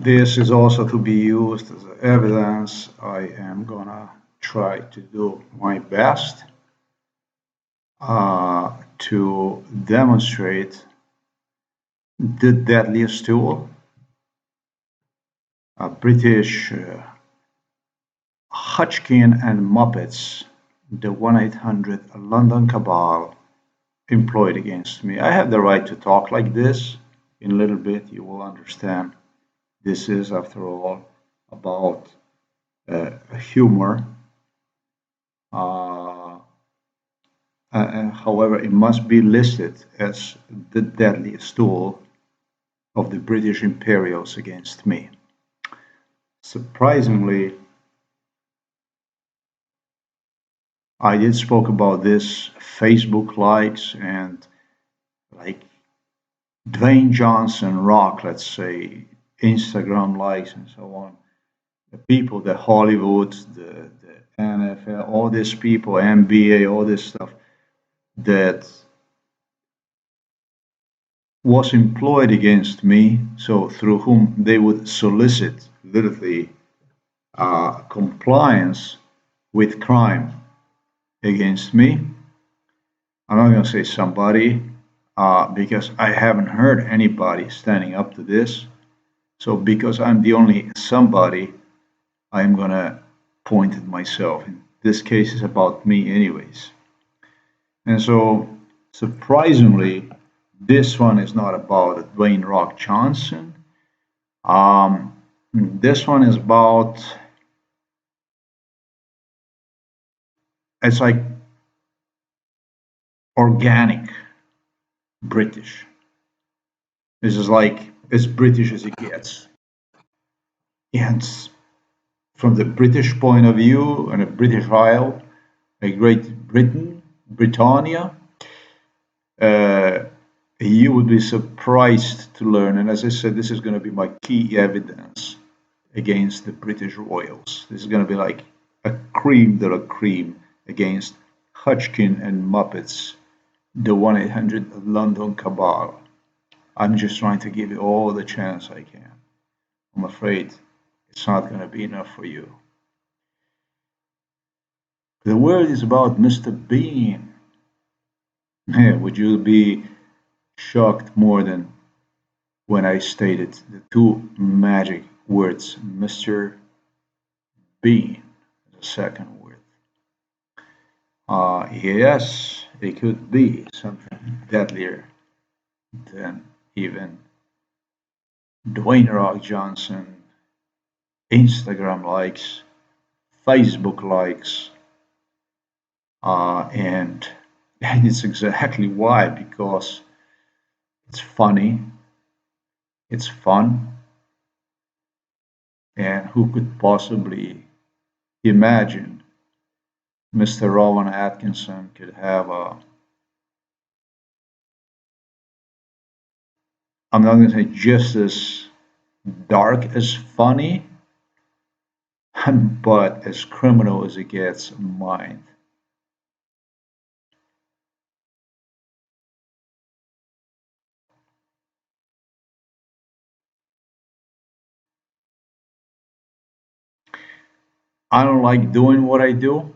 This is also to be used as evidence. I am gonna try to do my best to demonstrate the deadliest tool, British Hodgkin and Muppets, the 1-800 London cabal employed against me. I have the right to talk like this. In a little bit, you will understand. This is, after all, about humor. However, it must be listed as the deadliest tool of the British Imperials against me. Surprisingly, I did spoke about this Facebook likes and like Dwayne Johnson rock, let's say, Instagram likes and so on. The people, the Hollywood, the NFL, all these people, NBA, all this stuff that was employed against me, so through whom they would solicit literally compliance with crime against me. I'm not going to say somebody because I haven't heard anybody standing up to this. So because I'm the only somebody, I'm going to point at myself. In this case is about me anyways. And so surprisingly, this one is not about Dwayne Rock Johnson. This one is about, it's like organic British. This is like as British as it gets. And from the British point of view, and a British Isle, a Great Britain, Britannia, you would be surprised to learn. And as I said, this is going to be my key evidence against the British royals. This is going to be like a cream de la cream against Hodgkin and Muppets, the 1-800 London cabal. I'm just trying to give you all the chance I can. I'm afraid it's not going to be enough for you. The word is about Mr. Bean. Would you be shocked more than when I stated the two magic words, Mr. Bean, the second word? Yes, it could be something deadlier than even Dwayne Rock Johnson, Instagram likes, Facebook likes, and it's exactly why, because it's funny, it's fun, and who could possibly imagine Mr. Rowan Atkinson could have a, I'm not going to say just as dark as funny, but as criminal as it gets mind. I don't like doing what I do.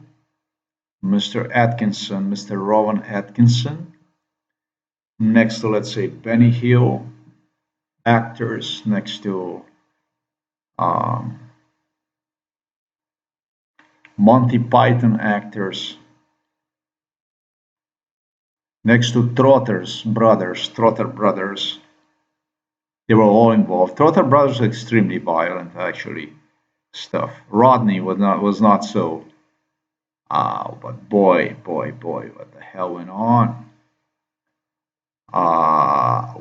Mr. Atkinson, Mr. Rowan Atkinson, next to, let's say, Benny Hill actors, next to um, Monty Python actors, next to Trotter brothers. They were all involved. Trotter brothers were extremely violent, actually, stuff. Rodney was not so. But boy, what the hell went on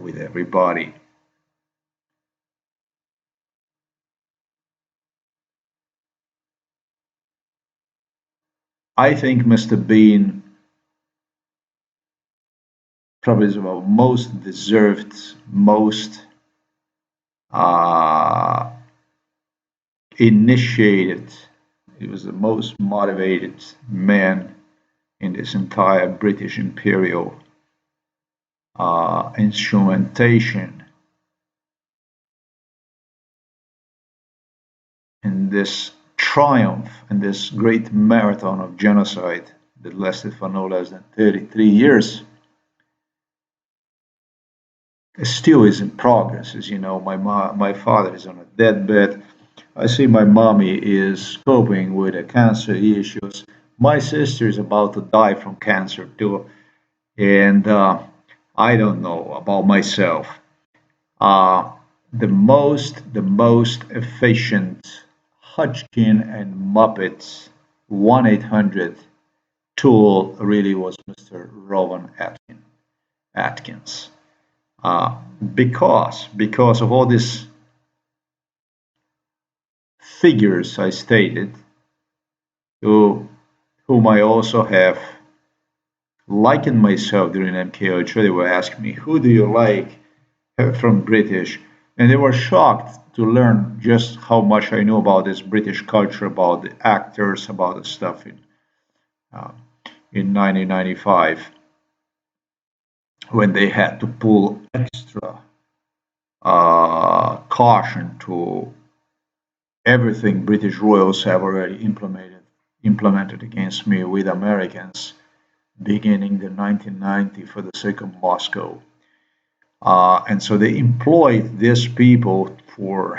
with everybody? I think Mr. Bean probably is the most deserved, most uh, initiated. He was the most motivated man in this entire British imperial instrumentation and this triumph and this great marathon of genocide that lasted for no less than 33 years still is in progress. As you know, my father is on a deathbed. I see my mommy is coping with the cancer issues. My sister is about to die from cancer too, and I don't know about myself. Uh, the most efficient Hodgkin and Muppets 1-800 tool really was Mr. Rowan Atkins. Uh, because of all these figures I stated, who, whom I also have likened myself during MKO. They were asking me, "Who do you like from British?" And they were shocked to learn just how much I knew about this British culture, about the actors, about the stuff uh, in 1995 when they had to pull extra caution to everything British royals have already implemented against me with Americans beginning the 1990 for the sake of Moscow. And so they employed these people for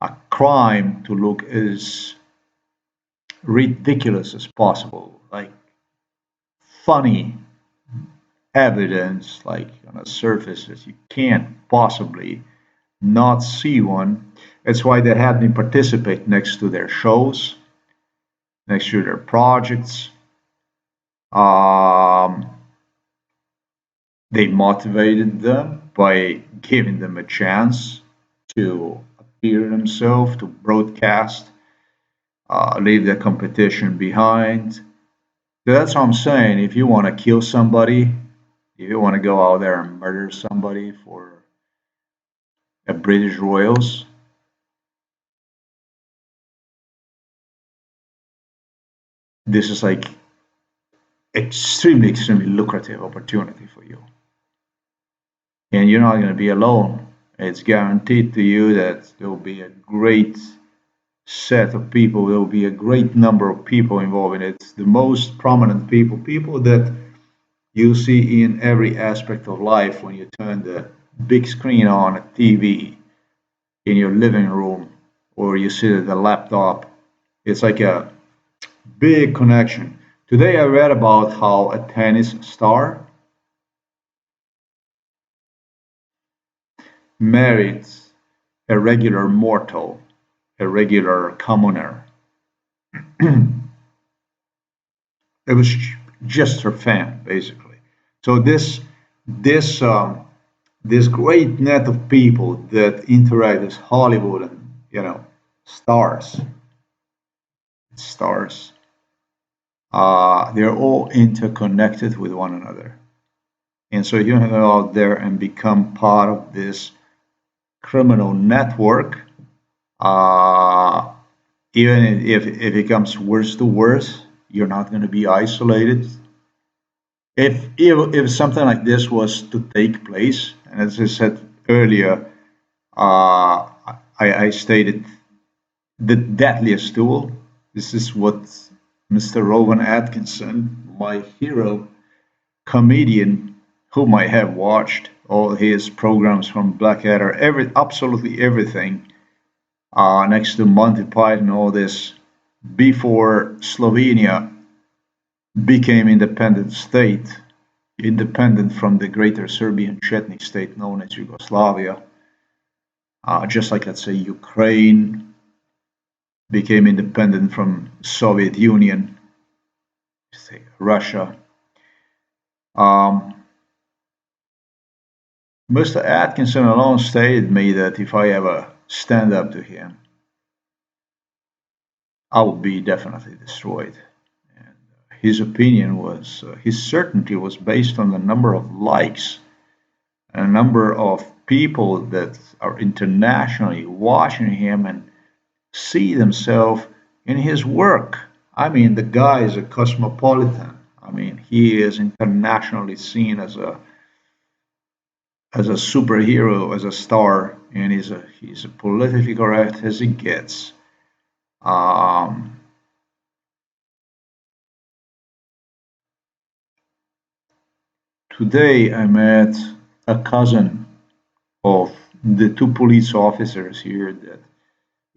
a crime to look as ridiculous as possible, like funny evidence, like on a surface that you can't possibly not see one. That's why they had me participate next to their shows, next to their projects. Um, they motivated them by giving them a chance to appear themselves, to broadcast, leave the competition behind. So that's what I'm saying. If you want to kill somebody, if you want to go out there and murder somebody for a British royals, this is like extremely lucrative opportunity for you. And you're not going to be alone. It's guaranteed to you that there will be a great set of people, there will be a great number of people involved in it. The most prominent people, people that you see in every aspect of life when you turn the big screen on a TV in your living room or you sit at the laptop. It's like a big connection. Today I read about how a tennis star married a regular mortal, a regular commoner. It was just her fan, basically. So this great net of people that interact with Hollywood and stars, they're all interconnected with one another. And so you can go out there and become part of this criminal network. Uh, Even if it comes worse to worse, you're not going to be isolated. If something like this was to take place, and as I said earlier, I stated the deadliest tool. This is what Mr. Rowan Atkinson, my hero, comedian, whom I have watched all his programs from Blackadder, absolutely everything, next to Monty Python, all this, before Slovenia became independent state, independent from the greater Serbian Chetnik state known as Yugoslavia, just like, let's say, Ukraine became independent from Soviet Union, say Russia. Mr. Atkinson alone stated me that if I ever stand up to him, I will be definitely destroyed. And his opinion was, his certainty was based on the number of likes and a number of people that are internationally watching him and see themselves in his work. I mean, the guy is a cosmopolitan. I mean, he is internationally seen as a superhero, as a star, and he's a politically correct as it gets. Um, Today I met a cousin of the two police officers here that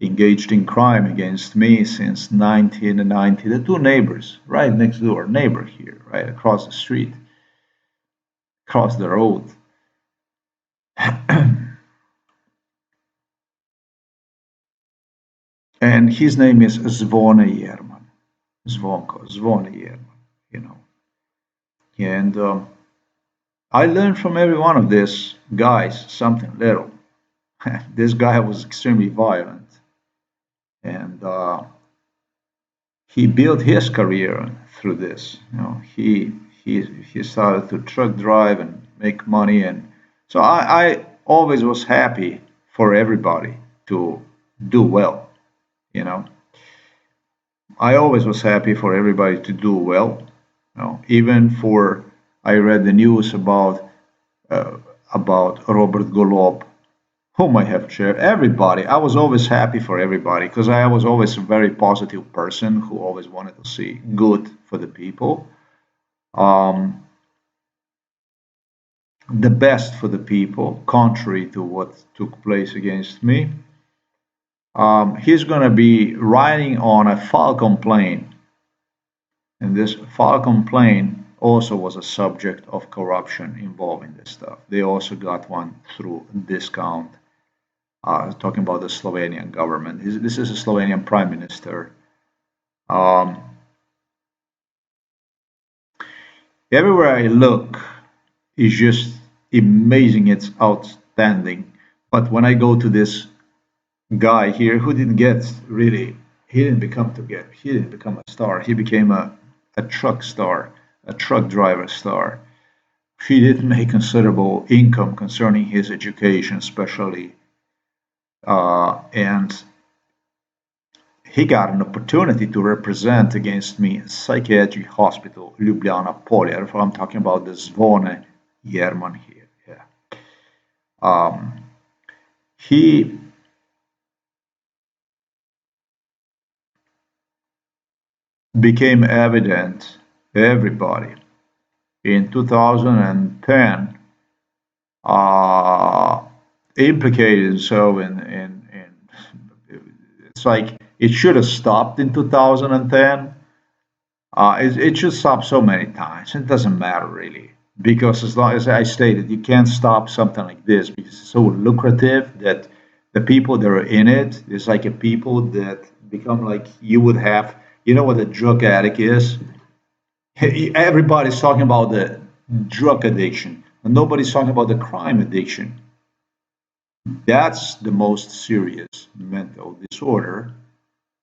engaged in crime against me since 1990. The two neighbors, right next door, neighbor here, right across the street, across the road. And his name is Zvone Yerman. Zvonko, Zvone Yerman, you know. And I learned from every one of these guys something little. This guy was extremely violent, and he built his career through this. You know, he started to truck drive and make money, and so I always was happy for everybody to do well. You know, I always was happy for everybody to do well. You know, even for I read the news uh, about Robert Golob, whom I have shared. Everybody, I was always happy for everybody because I was always a very positive person who always wanted to see good for the people, um, the best for the people, contrary to what took place against me. He's going to be riding on a Falcon plane, and this Falcon plane also was a subject of corruption involving this stuff. They also got one through discount. Talking about the Slovenian government. This is a Slovenian prime minister. Um, Everywhere I look is just amazing. It's outstanding. But when I go to this guy here who didn't get really, he didn't become a star. He became a truck star, a truck driver star. He did make considerable income concerning his education, especially. And he got an opportunity to represent against me psychiatric hospital Ljubljana Polje. I'm talking about the Zvone Jerman here. Yeah. Um, he became evident to everybody in 2010, implicated himself it's like it should have stopped in 2010. It should stop so many times. It doesn't matter really, because as long as I stated, you can't stop something like this because it's so lucrative that the people that are in it is like a people that become like you would have. You know what a drug addict is? Everybody's talking about the drug addiction, and nobody's talking about the crime addiction. That's the most serious mental disorder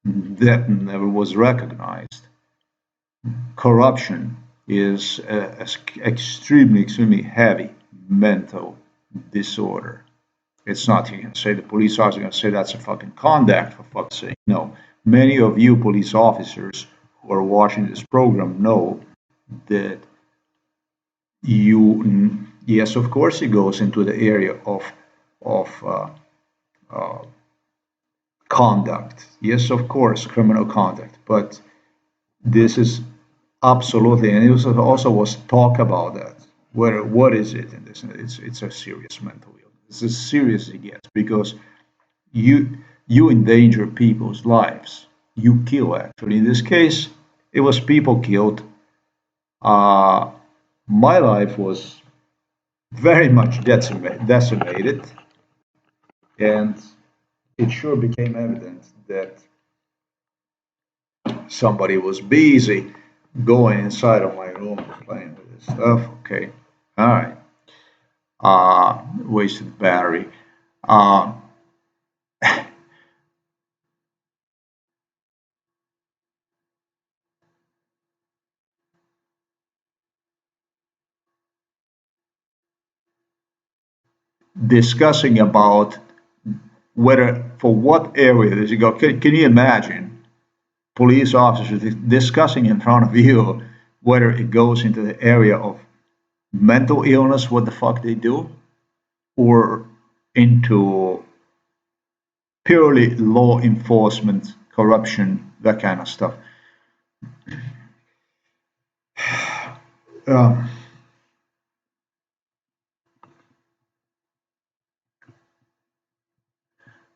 that never was recognized. Corruption is an extremely heavy mental disorder. It's not, you can say the police officer going to say that's a fucking conduct, for fuck's sake. No. Many of you police officers who are watching this program know that yes, of course, it goes into the area of uh, conduct. Yes, of course, criminal conduct. But this is absolutely, and it was also was talk about that. What is it in this? It's a serious mental illness. It's as serious as it gets because you you endanger people's lives. You kill actually. In this case, it was people killed. Uh, my life was very much decimated, and it sure became evident that somebody was busy going inside of my room playing with this stuff. Okay, all right. Wasted battery. Uh, Discussing about whether for what area does it go. Can you imagine police officers discussing in front of you whether it goes into the area of mental illness, what the fuck they do, or into purely law enforcement corruption, that kind of stuff. Um,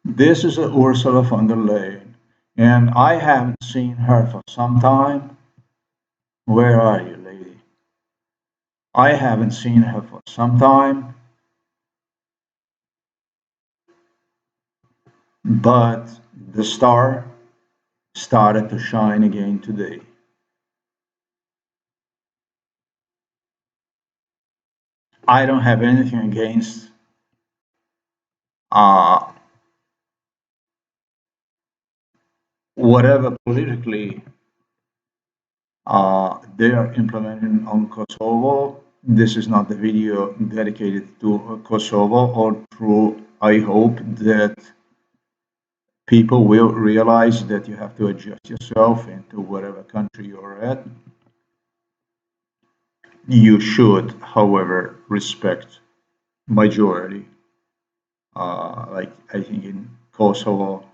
this is Ursula von der Leyen, and I haven't seen her for some time. Where are you, lady? I haven't seen her for some time, but the star started to shine again today. I don't have anything against uh, whatever politically they are implementing on Kosovo. This is not the video dedicated to Kosovo, or through. I hope that people will realize that you have to adjust yourself into whatever country you're at. You should, however, respect majority. Like I think in Kosovo,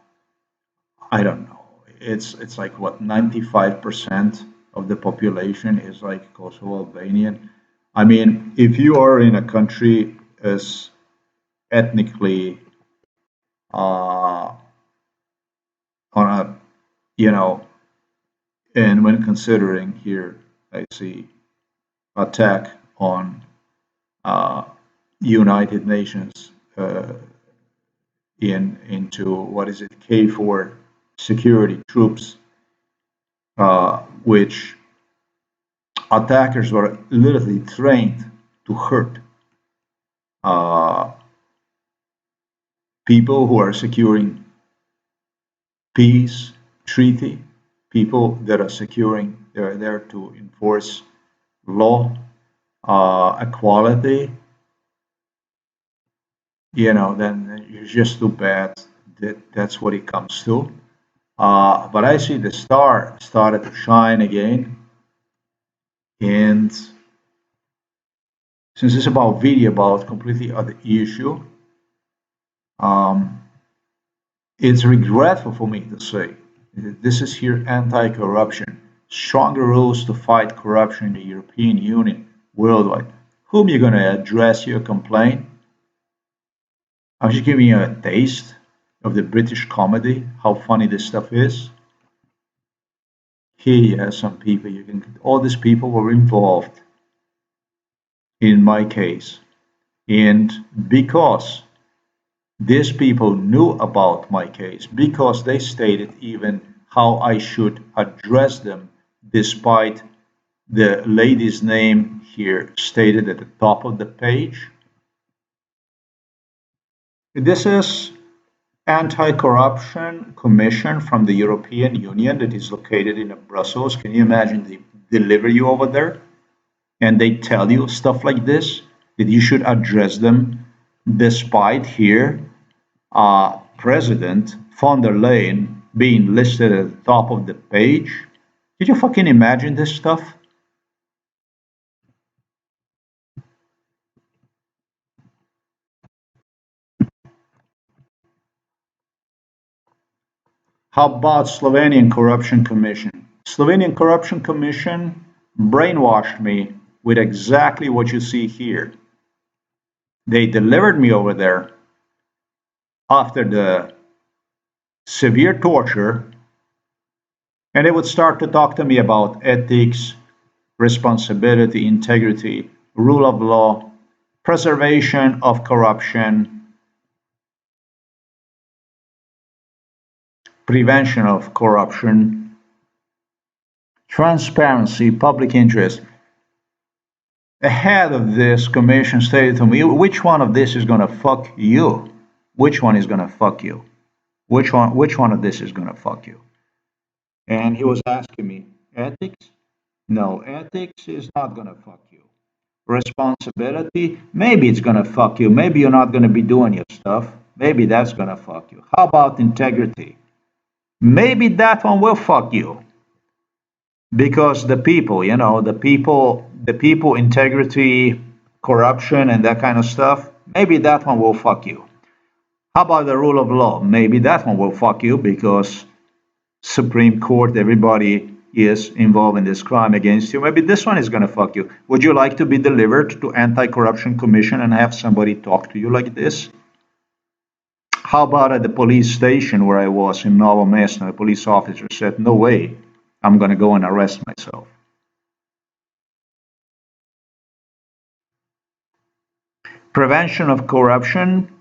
I don't know. It's like what 95% of the population is like Kosovo Albanian. I mean, if you are in a country as ethnically uh, on a, you know, and when considering here, I see attack on uh, United Nations into what is it, K4 security troops, which attackers were literally trained to hurt uh, people who are securing peace treaty, people that are securing, they're there to enforce law, equality. Then it's just too bad that that's what it comes to. But I see the star started to shine again, and since it's about video, about completely other issue, um, it's regretful for me to say that this is here anti-corruption, stronger rules to fight corruption in the European Union worldwide. Whom you gonna address your complaint? I'm just giving you a taste of the British comedy, how funny this stuff is. Here you have some people, all these people were involved in my case. And because these people knew about my case, because they stated even how I should address them, despite the lady's name here stated at the top of the page. This is Anti-Corruption Commission from the European Union that is located in Brussels. Can you imagine they deliver you over there and they tell you stuff like this, that you should address them, despite here President von der Leyen being listed at the top of the page? Did you fucking imagine this stuff? How about Slovenian Corruption Commission? Slovenian Corruption Commission brainwashed me with exactly what you see here. They delivered me over there after the severe torture, and they would start to talk to me about ethics, responsibility, integrity, rule of law, preservation of corruption, prevention of corruption, transparency, public interest. The head of this commission stated to me, which one of this is going to fuck you? Which one is going to fuck you? Which one of this is going to fuck you? And he was asking me, ethics? No, ethics is not going to fuck you. Responsibility? Maybe it's going to fuck you. Maybe you're not going to be doing your stuff. Maybe that's going to fuck you. How about integrity? Maybe that one will fuck you. Because the people, the people, integrity, corruption, and that kind of stuff, maybe that one will fuck you. How about the rule of law? Maybe that one will fuck you because Supreme Court, everybody is involved in this crime against you. Maybe this one is going to fuck you. Would you like to be delivered to Anti-Corruption Commission and have somebody talk to you like this? How about at the police station where I was in Novo Mesto? A police officer said, "No way, I'm going to go and arrest myself." Prevention of corruption,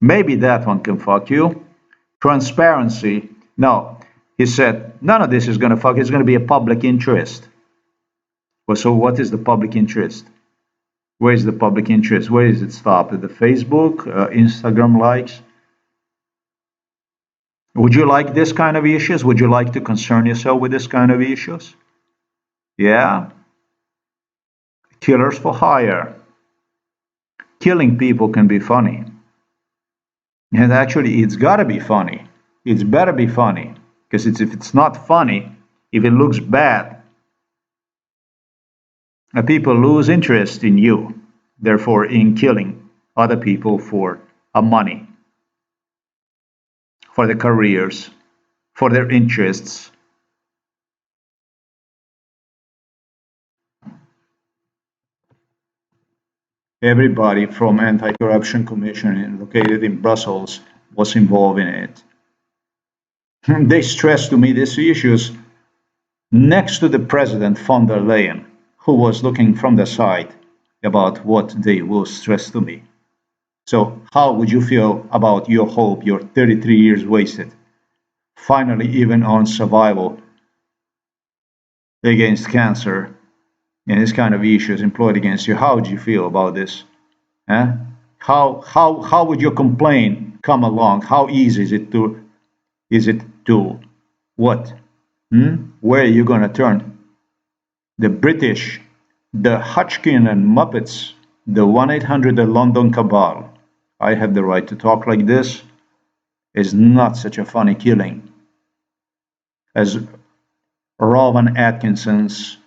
maybe that one can fuck you. Transparency, no. He said, none of this is going to fuck you. It's going to be a public interest. Well, so what is the public interest? Where is the public interest? Where is it stopped? At the Facebook, Instagram likes? Would you like this kind of issues? Would you like to concern yourself with this kind of issues? Yeah? Killers for hire. Killing people can be funny. And actually, it's got to be funny. It's better be funny. Because if it's not funny, if it looks bad, people lose interest in you, therefore in killing other people for money, for their careers, for their interests. Everybody from Anti-Corruption Commission located in Brussels was involved in it. They stressed to me these issues next to the President von der Leyen, who was looking from the side about what they will stress to me. So how would you feel about your hope, your 33 years wasted, finally even on survival against cancer and this kind of issues employed against you? How would you feel about this? Huh? How would your complaint come along? How easy is it to what? Where are you going to turn? The British, the Hodgkin and Muppets, the 1-800, the London Cabal. I have the right to talk like this. Is not such a funny killing as Rowan Atkinson's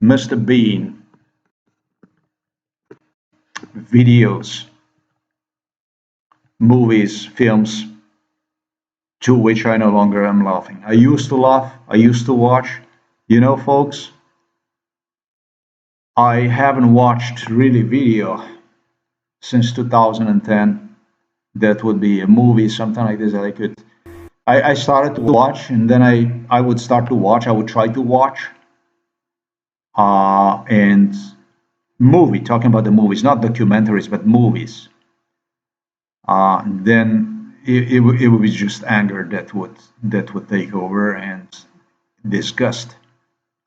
Mr. Bean videos, movies, films, to which I no longer am laughing. I used to laugh, I used to watch. You know, folks, I haven't watched really video since 2010. That would be a movie, something like this that I could. I started to watch, and then I would start to watch. I would try to watch, and movie, talking about the movies, not documentaries, but movies. Then it would be just anger that would take over and disgust.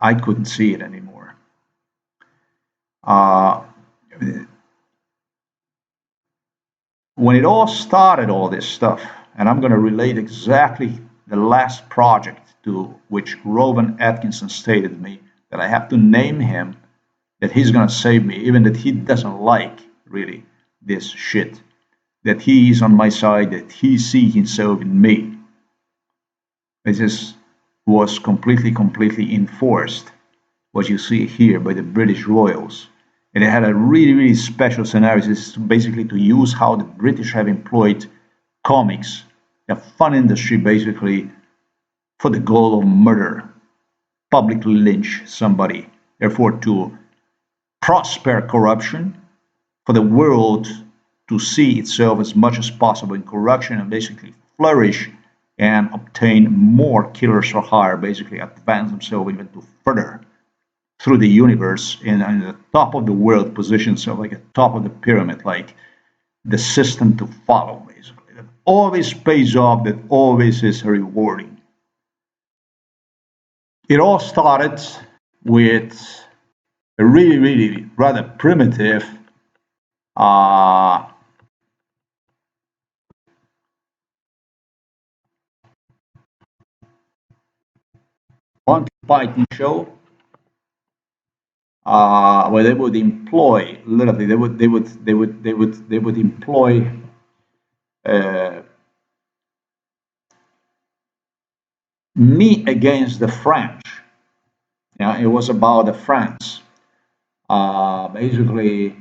I couldn't see it anymore. When it all started, all this stuff, and I'm going to relate exactly the last project to which Rowan Atkinson stated to me that I have to name him, that he's going to save me, even that he doesn't like really this shit, that he is on my side, that he sees himself in me. This was completely enforced, what you see here, by the British royals. And it had a really special scenario. This is basically to use how the British have employed comics, a fun industry basically, for the goal of murder, publicly lynch somebody, therefore to prosper corruption, for the world to see itself as much as possible in corruption and basically flourish and obtain more killers for hire, basically advance themselves even to further through the universe and the top of the world, position themselves like at top of the pyramid, like the system to follow, basically. That always pays off, that always is rewarding. It all started with a really rather primitive Monty Python show, where they would employ literally they would employ me against the French. Yeah, it was about the France. Basically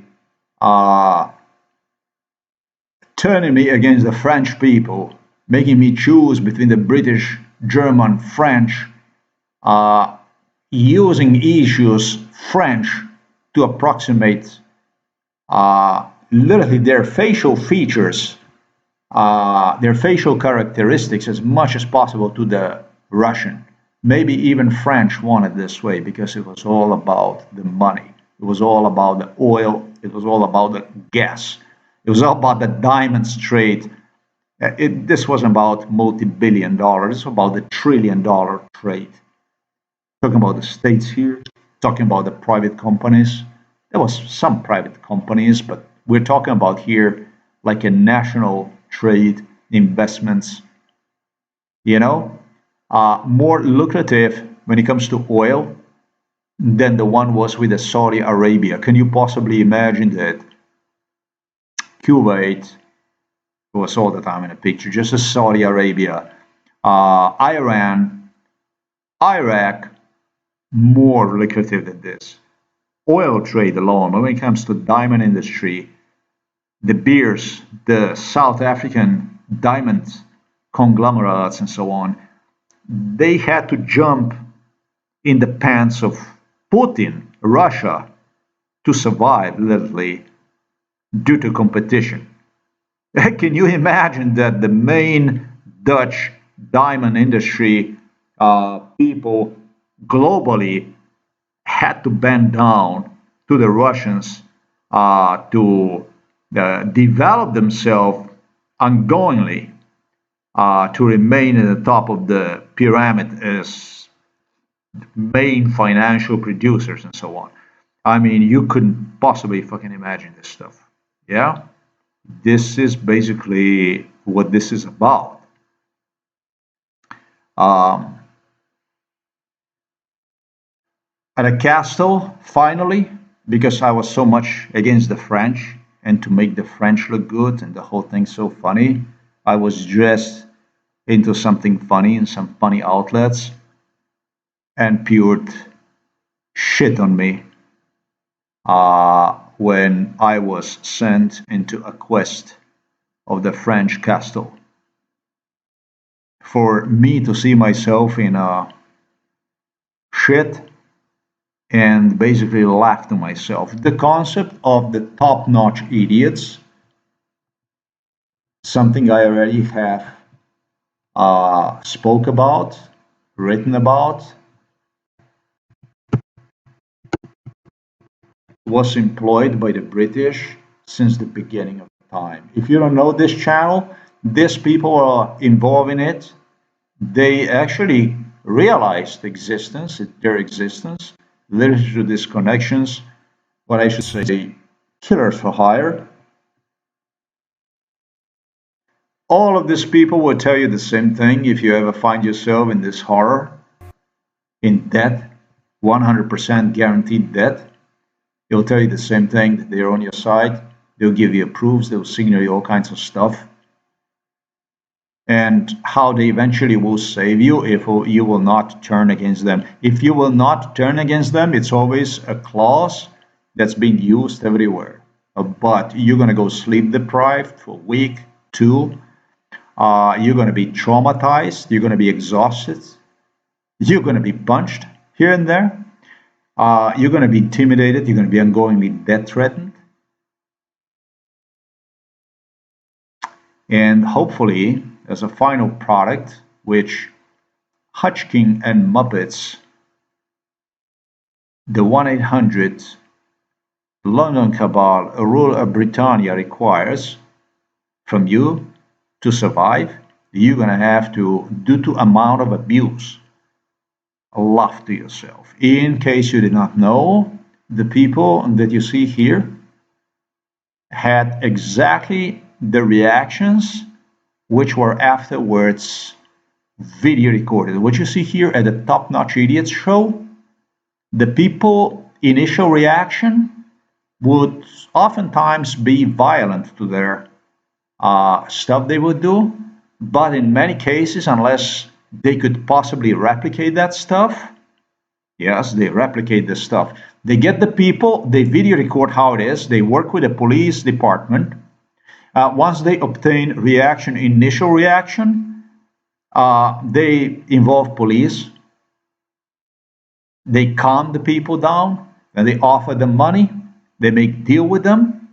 turning me against the French people making me choose between the British, German, French, uh, using issues French to approximate literally their facial features, their facial characteristics as much as possible to the Russian. Maybe even French wanted this way because it was all about the money. It was all about the oil. It was all about the gas. It was all about the diamonds trade. This wasn't about multi-billion dollars. It's about the trillion-dollar trade. Talking about the states here, talking about the private companies. There was some private companies, but we're talking about here like a national trade investments, you know, more lucrative when it comes to oil than the one was with the Saudi Arabia. Can you possibly imagine that Kuwait was all the time in a picture, just as Saudi Arabia, Iran, Iraq, more lucrative than this. Oil trade alone, when it comes to diamond industry, De Beers, the South African diamond conglomerates and so on, they had to jump in the pants of Putin, Russia, to survive literally due to competition. Can you imagine that the main Dutch diamond industry people globally had to bend down to the Russians to develop themselves ongoingly to remain at the top of the pyramid as main financial producers and so on. I mean, you couldn't possibly fucking imagine this stuff. Yeah? This is basically what this is about. Um, at a castle, finally, because I was so much against the French and to make the French look good and the whole thing so funny, I was dressed into something funny in some funny outlets and poured shit on me when I was sent into a quest of the French castle. For me to see myself in a shit and basically laugh to myself. The concept of the top-notch idiots, something I already have spoke about, written about, was employed by the British since the beginning of time. If you don't know this channel, these people are involved in it. They actually realized their existence, literally through these connections, what I should say, killers for hire. All of these people will tell you the same thing if you ever find yourself in this horror, in debt, 100% guaranteed debt. They'll tell you the same thing, that they're on your side. They'll give you proofs, they'll signal you all kinds of stuff. And how they eventually will save you if you will not turn against them. If you will not turn against them, it's always a clause that's being used everywhere. But you're going to go sleep deprived for a week, two. You're going to be traumatized. You're going to be exhausted. You're going to be punched here and there. You're going to be intimidated. You're going to be ongoingly death threatened. And hopefully, as a final product, which Hutchkin and Muppets, the 1-800 London Cabal rule of Britannia requires from you to survive, you're going to have to, due to amount of abuse, laugh to yourself. In case you did not know, the people that you see here had exactly the reactions which were afterwards video recorded. What you see here at the Top Notch Idiots show, the people initial reaction would oftentimes be violent to their stuff they would do, but in many cases, unless they could possibly replicate that stuff, yes, they replicate the stuff. They get the people, they video record how it is, they work with the police department, Once they obtain reaction, initial reaction, they involve police. They calm the people down, and they offer them money. They make deal with them.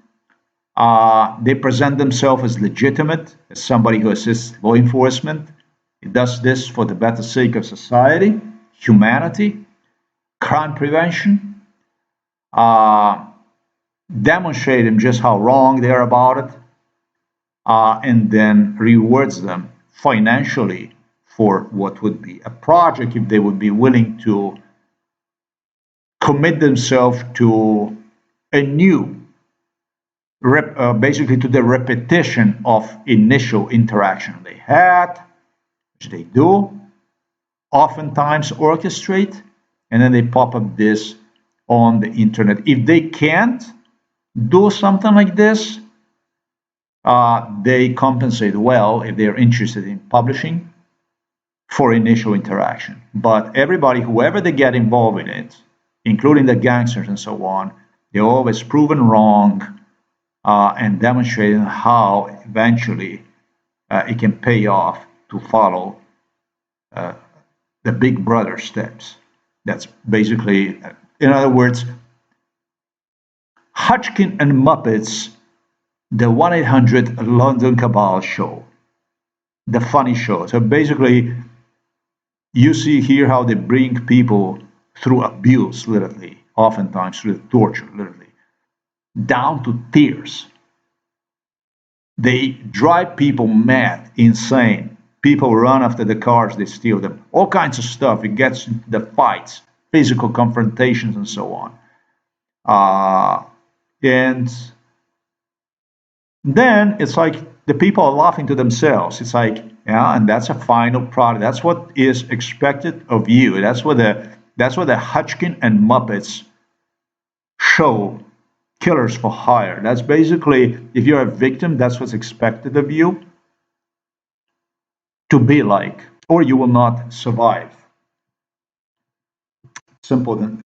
They present themselves as legitimate, as somebody who assists law enforcement. It does this for the better sake of society, humanity, crime prevention, demonstrating just how wrong they are about it, and then rewards them financially for what would be a project if they would be willing to commit themselves to a new, basically to the repetition of initial interaction they had, which they do, oftentimes orchestrate, and then they pop up this on the internet. If they can't do something like this, they compensate well if they're interested in publishing for initial interaction. But everybody, whoever they get involved in it, including the gangsters and so on, they're always proven wrong and demonstrating how eventually it can pay off to follow the big brother steps. That's basically, in other words, Hodgkin and Muppets, the 1-800 London Cabal show, the funny show. So basically, you see here how they bring people through abuse, literally, oftentimes through torture, literally, down to tears. They drive people mad, insane. People run after the cars, they steal them, all kinds of stuff. It gets the fights, physical confrontations, and so on. And then it's like the people are laughing to themselves. It's like, yeah, and that's a final product. That's what is expected of you. That's what the Hodgkin and Muppets show, Killers for Hire. That's basically, if you're a victim, that's what's expected of you to be like, or you will not survive. Simple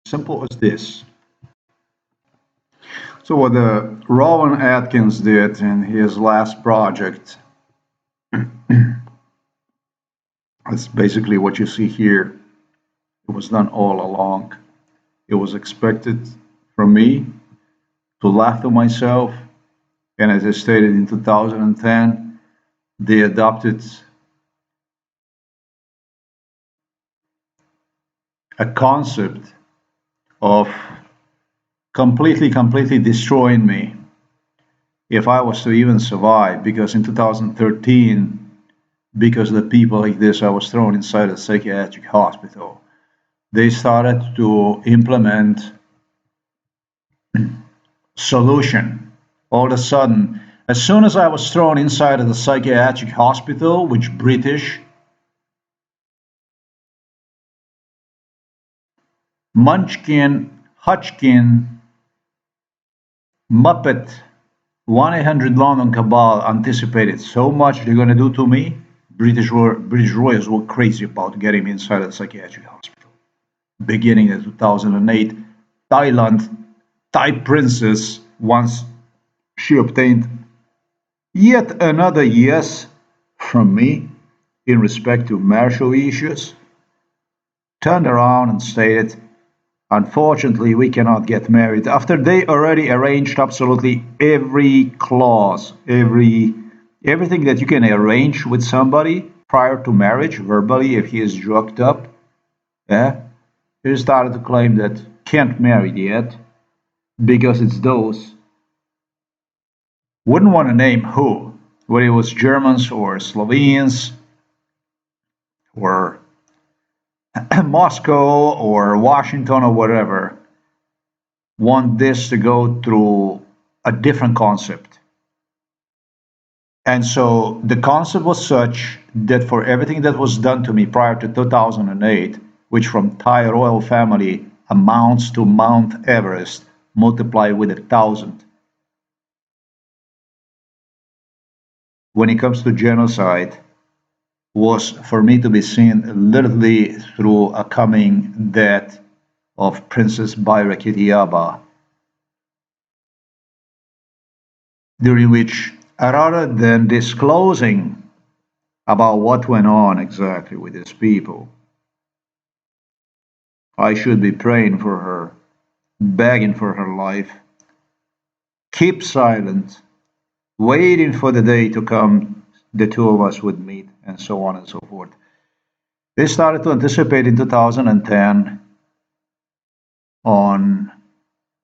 as this. So what Rowan Atkins did in his last project, it's basically what you see here. It was done all along. It was expected from me to laugh to myself. And as I stated in 2010, they adopted a concept of completely destroying me if I was to even survive, because in 2013, because of the people like this, I was thrown inside a psychiatric hospital. They started to implement solution. All of a sudden, as soon as I was thrown inside of the psychiatric hospital, which British, Munchkin, Hodgkin, Muppet, 1-800 London Cabal anticipated so much they're going to do to me. British royals were crazy about getting me inside of the psychiatric hospital. Beginning in 2008, Thai princess, once she obtained yet another yes from me in respect to marital issues, turned around and stated, unfortunately, we cannot get married. After they already arranged absolutely every clause, everything that you can arrange with somebody prior to marriage, verbally, if he is drugged up, he started to claim that can't marry yet because it's those. Wouldn't want to name who, whether it was Germans or Slovenes or Moscow or Washington or whatever, want this to go through a different concept. And so the concept was such that for everything that was done to me prior to 2008, which from Thai royal family amounts to Mount Everest, multiplied with 1,000. When it comes to genocide, was for me to be seen literally through a coming death of Princess Bayrakitiaba, during which rather than disclosing about what went on exactly with these people, I should be praying for her, begging for her life, keep silent, waiting for the day to come the two of us would meet, and so on and so forth. They started to anticipate in 2010 on.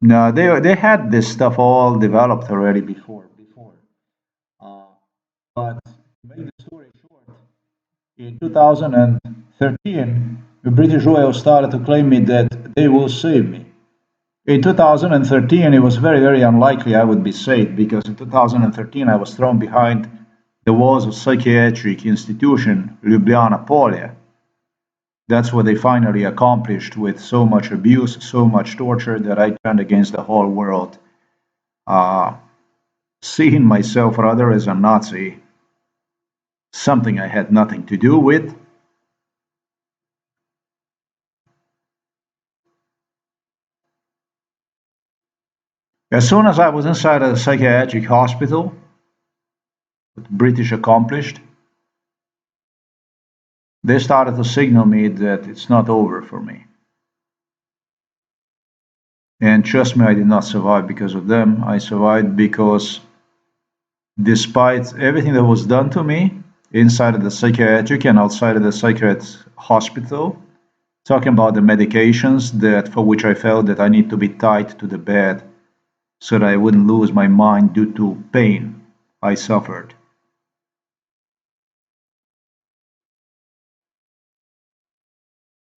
No, they had this stuff all developed already before. Uh, but to make the story short, in 2013, the British Royal started to claim me that they will save me. In 2013, it was very, very unlikely I would be saved because in 2013 I was thrown behind the walls of psychiatric institution Ljubljana Polje. That's what they finally accomplished with so much abuse, so much torture that I turned against the whole world. Uh, Seeing myself rather as a Nazi, something I had nothing to do with. As soon as I was inside a psychiatric hospital, what the British accomplished, they started to signal me that it's not over for me. And trust me, I did not survive because of them. I survived because despite everything that was done to me inside of the psychiatric and outside of the psychiatric hospital, talking about the medications that for which I felt that I need to be tied to the bed so that I wouldn't lose my mind due to pain I suffered.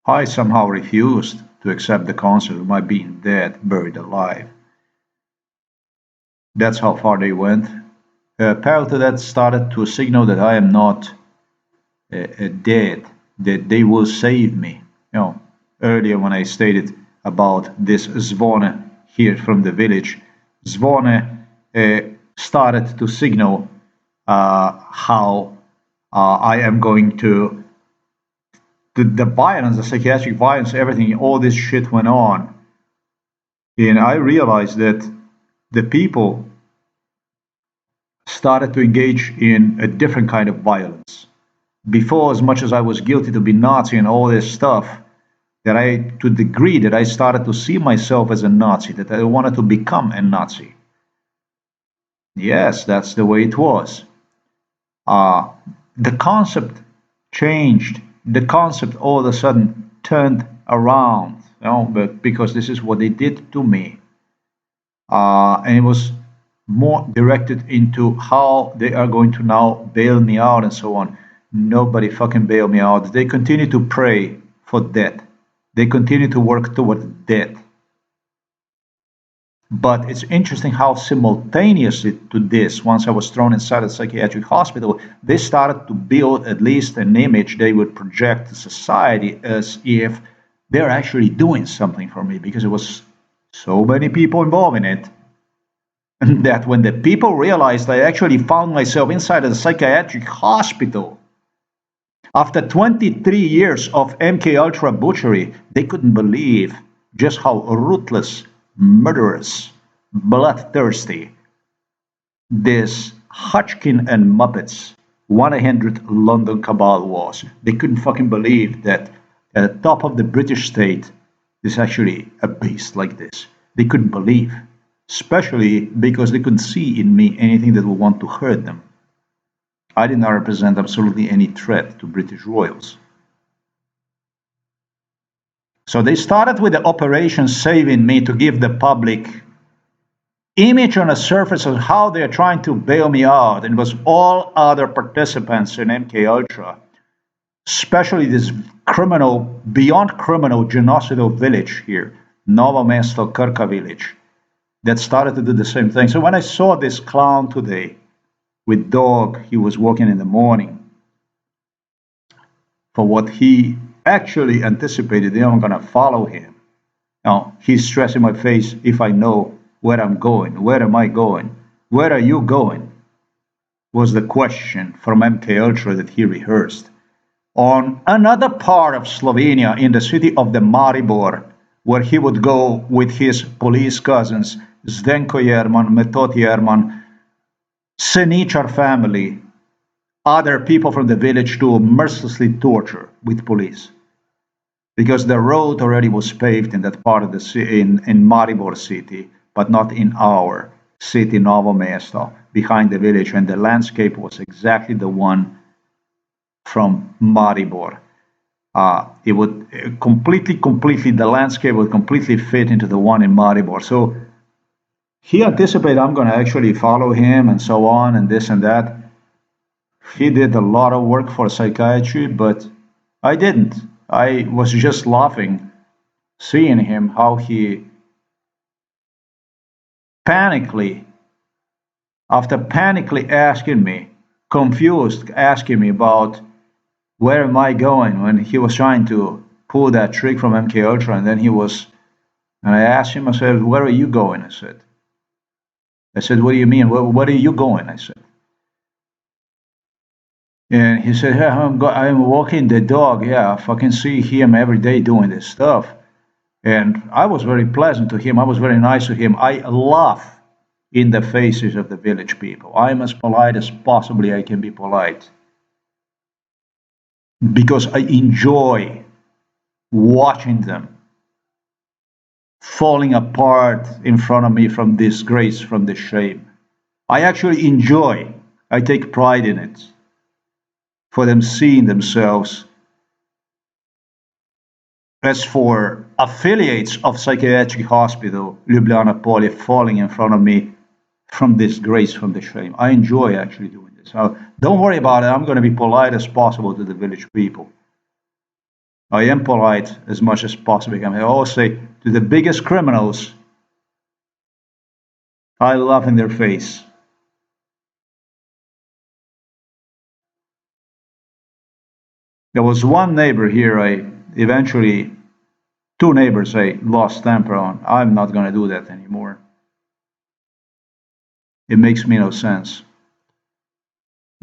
I somehow refused to accept the concept of my being dead, buried alive. That's how far they went. Parallel to that started to signal that I am not dead, that they will save me. You know, earlier when I stated about this Zvone here from the village, Zvone started to signal how I am going to the violence, the psychiatric violence, everything, all this shit went on. And I realized that the people started to engage in a different kind of violence. Before, as much as I was guilty to be Nazi and all this stuff, that to the degree that I started to see myself as a Nazi, that I wanted to become a Nazi. Yes, that's the way it was. The concept changed. The concept all of a sudden turned around, but because this is what they did to me. And it was more directed into how they are going to now bail me out and so on. Nobody fucking bailed me out. They continue to pray for death. They continue to work toward death. But it's interesting how simultaneously to this, once I was thrown inside a psychiatric hospital, they started to build at least an image they would project to society as if they're actually doing something for me because it was so many people involved in it. And that when the people realized I actually found myself inside a psychiatric hospital, after 23 years of MK Ultra butchery, they couldn't believe just how ruthless, murderous, bloodthirsty this Hodgkin and Muppets 100 London cabal was. They couldn't fucking believe that at the top of the British state there's actually a beast like this. They couldn't believe, especially because they couldn't see in me anything that would want to hurt them. I did not represent absolutely any threat to British royals. So they started with the operation saving me to give the public image on the surface of how they're trying to bail me out. And it was all other participants in MK Ultra, especially this criminal, beyond criminal, genocidal village here, Novo Mesto Krka village, that started to do the same thing. So when I saw this clown today with dog, he was walking in the morning for what he actually anticipated, they are going to follow him. Now, he's stressing my face if I know where I'm going. Where am I going? Where are you going? Was the question from MK Ultra that he rehearsed. On another part of Slovenia, in the city of the Maribor, where he would go with his police cousins, Zdenko Jerman, Metod Jerman, Senichar family, other people from the village to mercilessly torture with police because the road already was paved in that part of the city, in Maribor city, but not in our city, Novo Mesto, behind the village, and the landscape was exactly the one from Maribor. It would completely, the landscape would completely fit into the one in Maribor. So he anticipated I'm going to actually follow him and so on and this and that. He did a lot of work for psychiatry, but I didn't. I was just laughing, seeing him, how he panically, after panically asking me, confused, asking me about where am I going when he was trying to pull that trick from MK Ultra, and then he was, and I asked him, I said, where are you going? I said, what do you mean? Where are you going? I said, and he said, yeah, I'm walking the dog. Yeah, I fucking see him every day doing this stuff. And I was very pleasant to him. I was very nice to him. I laugh in the faces of the village people. I'm as polite as possibly I can be polite because I enjoy watching them falling apart in front of me from disgrace, from the shame. I actually enjoy, I take pride in it, for them seeing themselves as for affiliates of psychiatric hospital, Ljubljana Poly, falling in front of me from disgrace, from the shame. I enjoy actually doing this. Now, don't worry about it. I'm going to be polite as possible to the village people. I am polite as much as possible. I always say to the biggest criminals, I laugh in their face. There was one neighbor here, two neighbors I lost temper on. I'm not going to do that anymore. It makes me no sense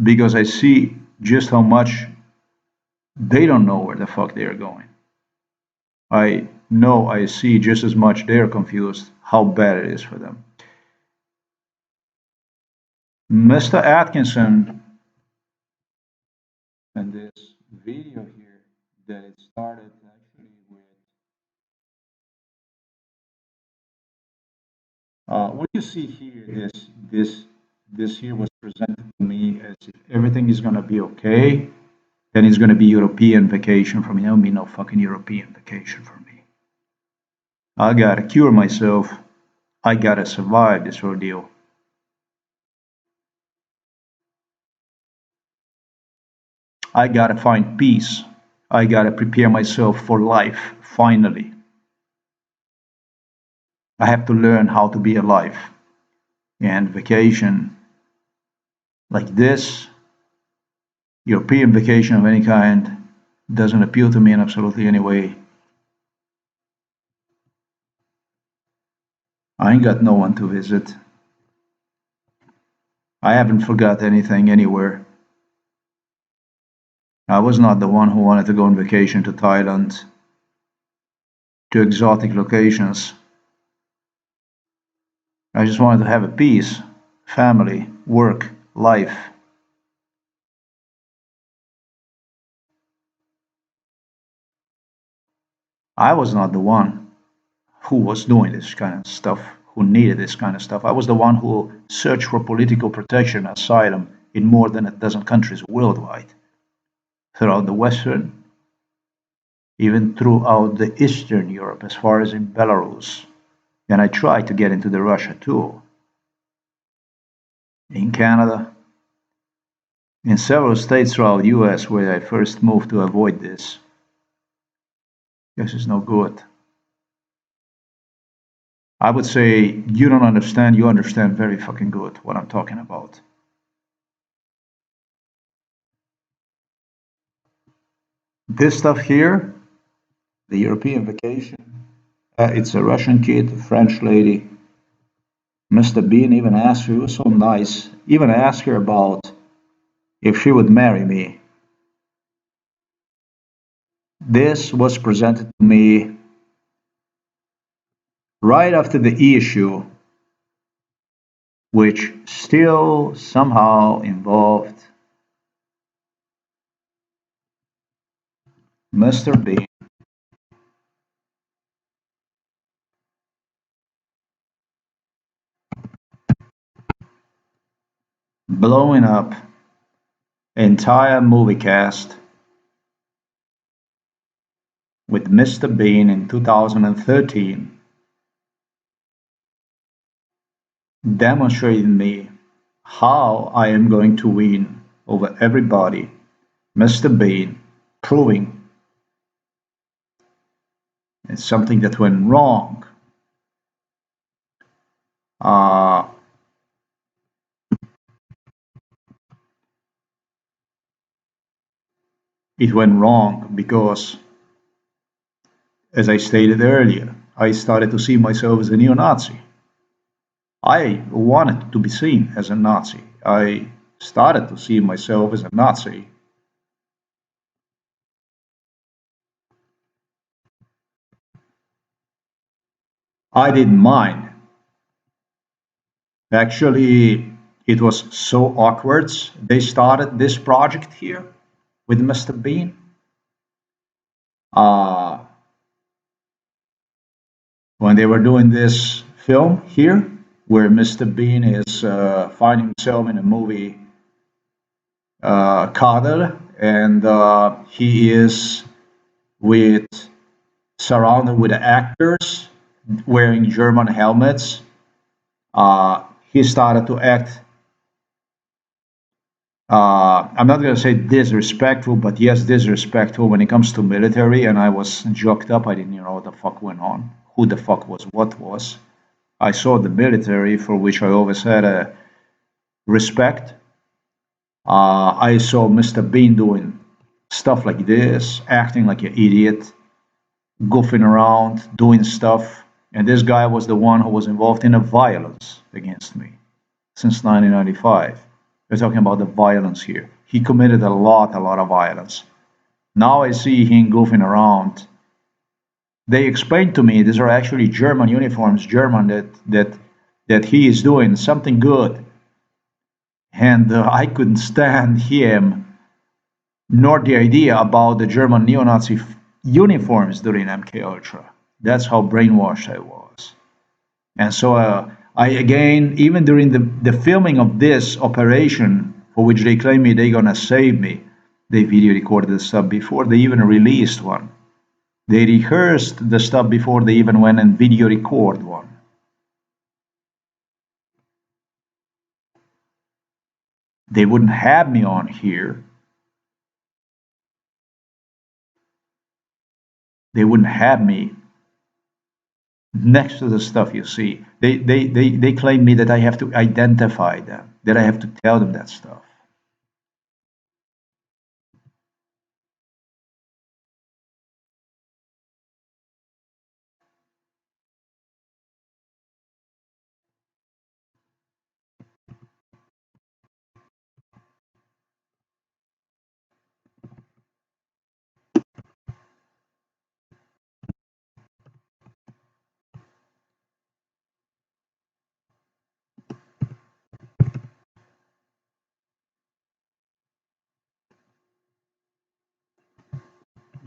because I see just how much they don't know where the fuck they are going. I know I see just as much they're confused how bad it is for them. Mr. Atkinson, and this video here that it started actually with what you see here, this here was presented to me as if everything is gonna be okay, then it's gonna be European vacation for me. There'll be no fucking European vacation for me. I gotta cure myself. I gotta survive this ordeal. I gotta find peace. I gotta prepare myself for life, finally. I have to learn how to be alive. And vacation like this, European vacation of any kind, doesn't appeal to me in absolutely any way. I ain't got no one to visit. I haven't forgot anything anywhere. I was not the one who wanted to go on vacation to Thailand, to exotic locations. I just wanted to have a peace, family, work, life. I was not the one who was doing this kind of stuff, who needed this kind of stuff. I was the one who searched for political protection, asylum in more than a dozen countries worldwide, throughout the Western, even throughout the Eastern Europe, as far as in Belarus. And I tried to get into the Russia too, in Canada, in several states throughout the US where I first moved to avoid this. This is no good. I would say you don't understand, you understand very fucking good what I'm talking about. This stuff here, the European vacation, it's a Russian kid, a French lady. Mr. Bean even asked her, he was so nice, even asked her about if she would marry me. This was presented to me right after the issue which still somehow involved Mr. Bean blowing up entire movie cast with Mr. Bean in 2013, demonstrating me how I am going to win over everybody. Mr. Bean proving it's something that went wrong. Uh, it went wrong because, as I stated earlier, I started to see myself as a neo-Nazi. I wanted to be seen as a Nazi. I started to see myself as a Nazi. I didn't mind. Actually, it was so awkward. They started this project here with Mr. Bean. Uh, when they were doing this film here, where Mr. Bean is finding himself in a movie Kader, and he is with surrounded with actors wearing German helmets. He started to act. I'm not going to say disrespectful, but yes, disrespectful when it comes to military. And I was joked up. I didn't know what the fuck went on, who the fuck was what was. I saw the military, for which I always had a respect. I saw Mr. Bean doing stuff like this, acting like an idiot, goofing around, doing stuff. And this guy was the one who was involved in a violence against me since 1995. We're talking about the violence here. He committed a lot of violence. Now I see him goofing around. They explained to me these are actually German uniforms, German that he is doing something good, and I couldn't stand him nor the idea about the German neo-Nazi uniforms during MK Ultra. That's how brainwashed I was. And so I again, even during the filming of this operation, for which they claim me they're gonna save me, they video recorded the stuff before they even released one. They rehearsed the stuff before they even went and video record one. They wouldn't have me on here. They wouldn't have me next to the stuff you see. They claim me that I have to identify them, that I have to tell them that stuff.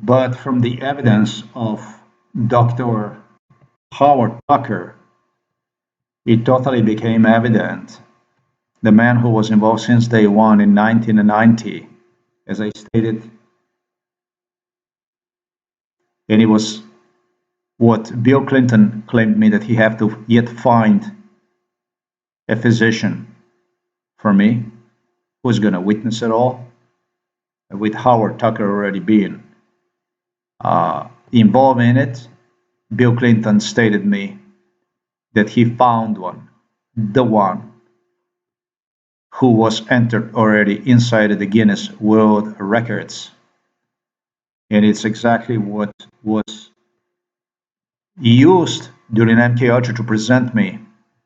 But from the evidence of Dr. Howard Tucker, it totally became evident. The man who was involved since day one in 1990, as I stated, and it was what Bill Clinton claimed me that he had to yet find a physician for me who's going to witness it all. With Howard Tucker already being involved in it, Bill Clinton stated me that he found one, the one who was entered already inside of the Guinness World Records. And it's exactly what was used during MK Ultra to present me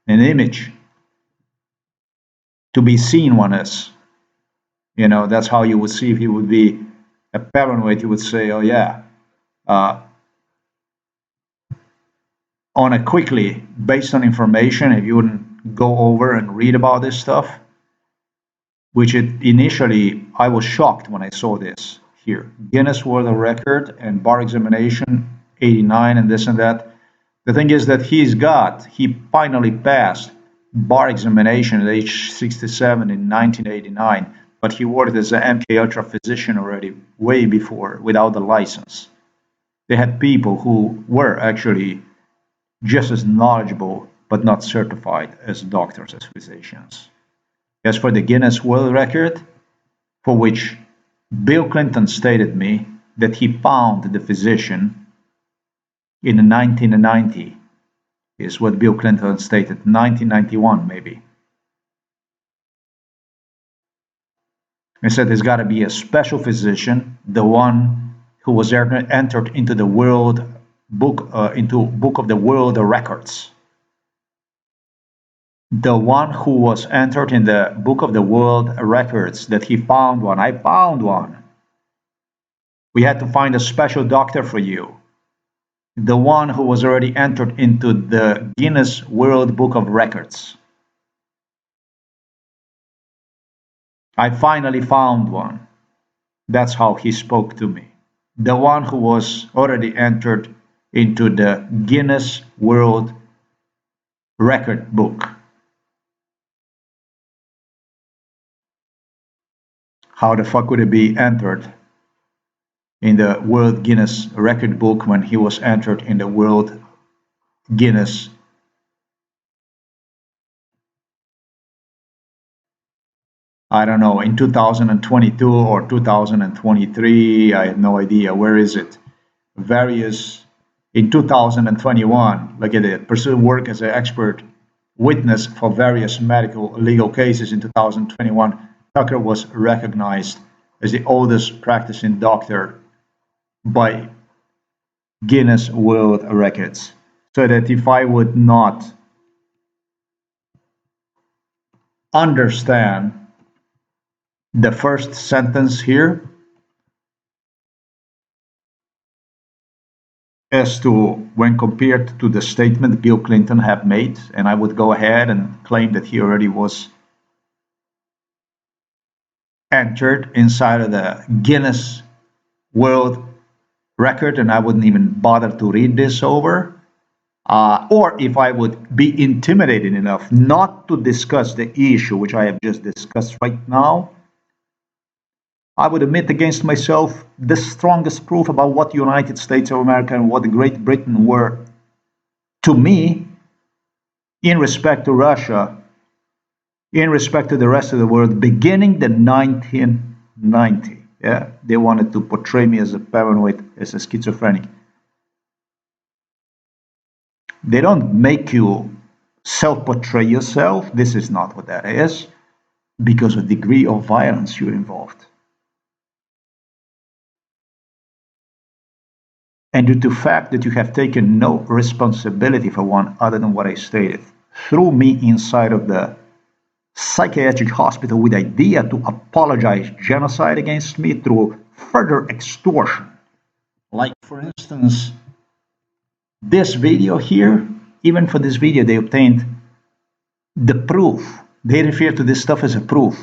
an image to be seen one as. You know, that's how you would see if you would be a paranoid. You would say, "Oh yeah," uh, on a quickly based on information. If you wouldn't go over and read about this stuff, which initially I was shocked when I saw this here. Guinness World Record and bar examination 89 and this and that. The thing is that he finally passed bar examination at age 67 in 1989, but he worked as an MK Ultra physician already way before without the license. They had people who were actually just as knowledgeable but not certified as doctors, as physicians. As for the Guinness World Record, for which Bill Clinton stated me that he found the physician in 1990, is what Bill Clinton stated, 1991 maybe. He said there's got to be a special physician, the one who was entered into the world book, into Book of the World Records. The one who was entered in the Book of the World Records, that he found one. I found one. We had to find a special doctor for you. The one who was already entered into the Guinness World Book of Records. I finally found one. That's how he spoke to me. The one who was already entered into the Guinness World Record book. How the fuck would it be entered in the World Guinness Record book when he was entered in the World Guinness? I don't know, in 2022 or 2023, I have no idea. Where is it? Various, in 2021, look at it, pursue work as an expert witness for various medical legal cases. In 2021, Tucker was recognized as the oldest practicing doctor by Guinness World Records. So that if I would not understand the first sentence here as to when compared to the statement Bill Clinton had made, and I would go ahead and claim that he already was entered inside of the Guinness World Record, and I wouldn't even bother to read this over, or if I would be intimidated enough not to discuss the issue which I have just discussed right now, I would admit against myself the strongest proof about what the United States of America and what Great Britain were to me in respect to Russia, in respect to the rest of the world, beginning the 1990. Yeah, they wanted to portray me as a paranoid, as a schizophrenic. They don't make you self-portray yourself. This is not what that is, because of the degree of violence you're involved. And due to the fact that you have taken no responsibility for one other than what I stated, threw me inside of the psychiatric hospital with the idea to apologize genocide against me through further extortion. Like, for instance, this video here, even for this video, they obtained the proof. They refer to this stuff as a proof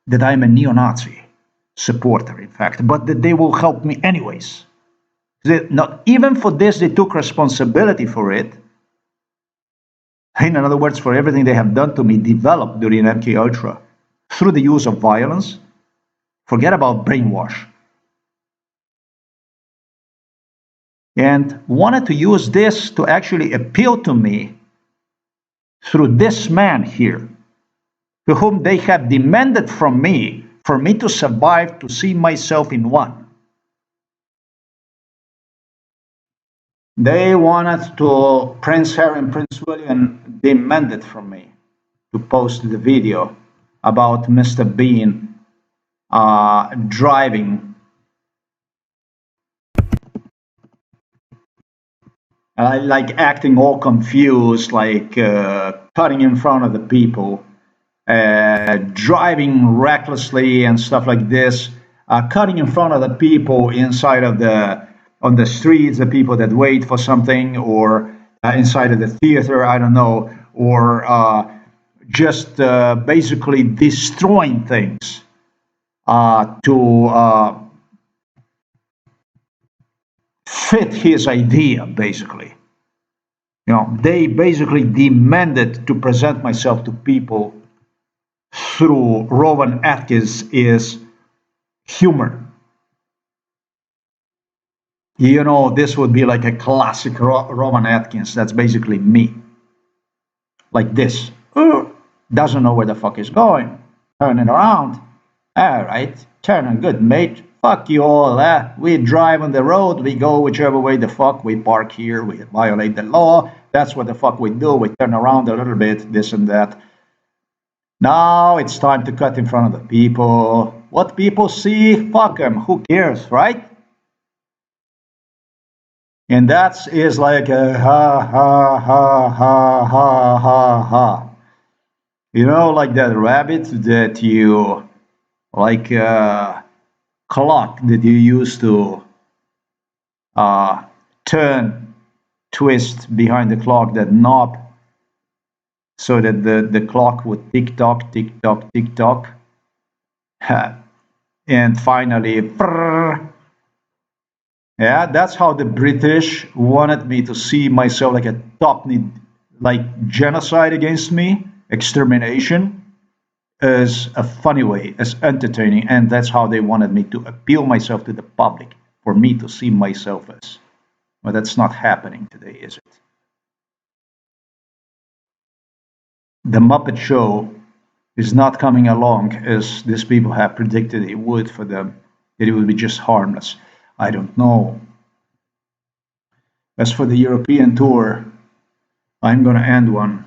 that I'm a neo-Nazi supporter, in fact, but that they will help me anyways. Not even for this, they took responsibility for it. In other words, for everything they have done to me, developed during MK Ultra, through the use of violence. Forget about brainwash. And wanted to use this to actually appeal to me through this man here, to whom they have demanded from me, for me to survive, to see myself in one. They wanted to, Prince Harry and Prince William demanded from me to post the video about Mr. Bean driving, like acting all confused, like cutting in front of the people, driving recklessly and stuff like this, cutting in front of the people inside of on the streets, the people that wait for something, or inside of the theater, I don't know, or just basically destroying things to fit his idea, basically. They basically demanded to present myself to people through Rowan Atkins is humor. This would be like a classic Rowan Atkins. That's basically me. Like this. Doesn't know where the fuck is going. Turning around. All right. Turning good, mate. Fuck you all. We drive on the road. We go whichever way the fuck. We park here. We violate the law. That's what the fuck we do. We turn around a little bit, this and that. Now it's time to cut in front of the people. What people see, fuck them. Who cares, right? And that is like a ha ha ha ha ha ha ha. Like that rabbit that you, like a clock that you used to turn, twist behind the clock, that knob, so that the clock would tick tock, tick tock, tick tock. And finally, yeah, that's how the British wanted me to see myself, like a like genocide against me, extermination, as a funny way, as entertaining, and that's how they wanted me to appeal myself to the public, for me to see myself as. But that's not happening today, is it? The Muppet Show is not coming along as these people have predicted it would for them, that it would be just harmless. I don't know. As for the European tour, I'm going to end one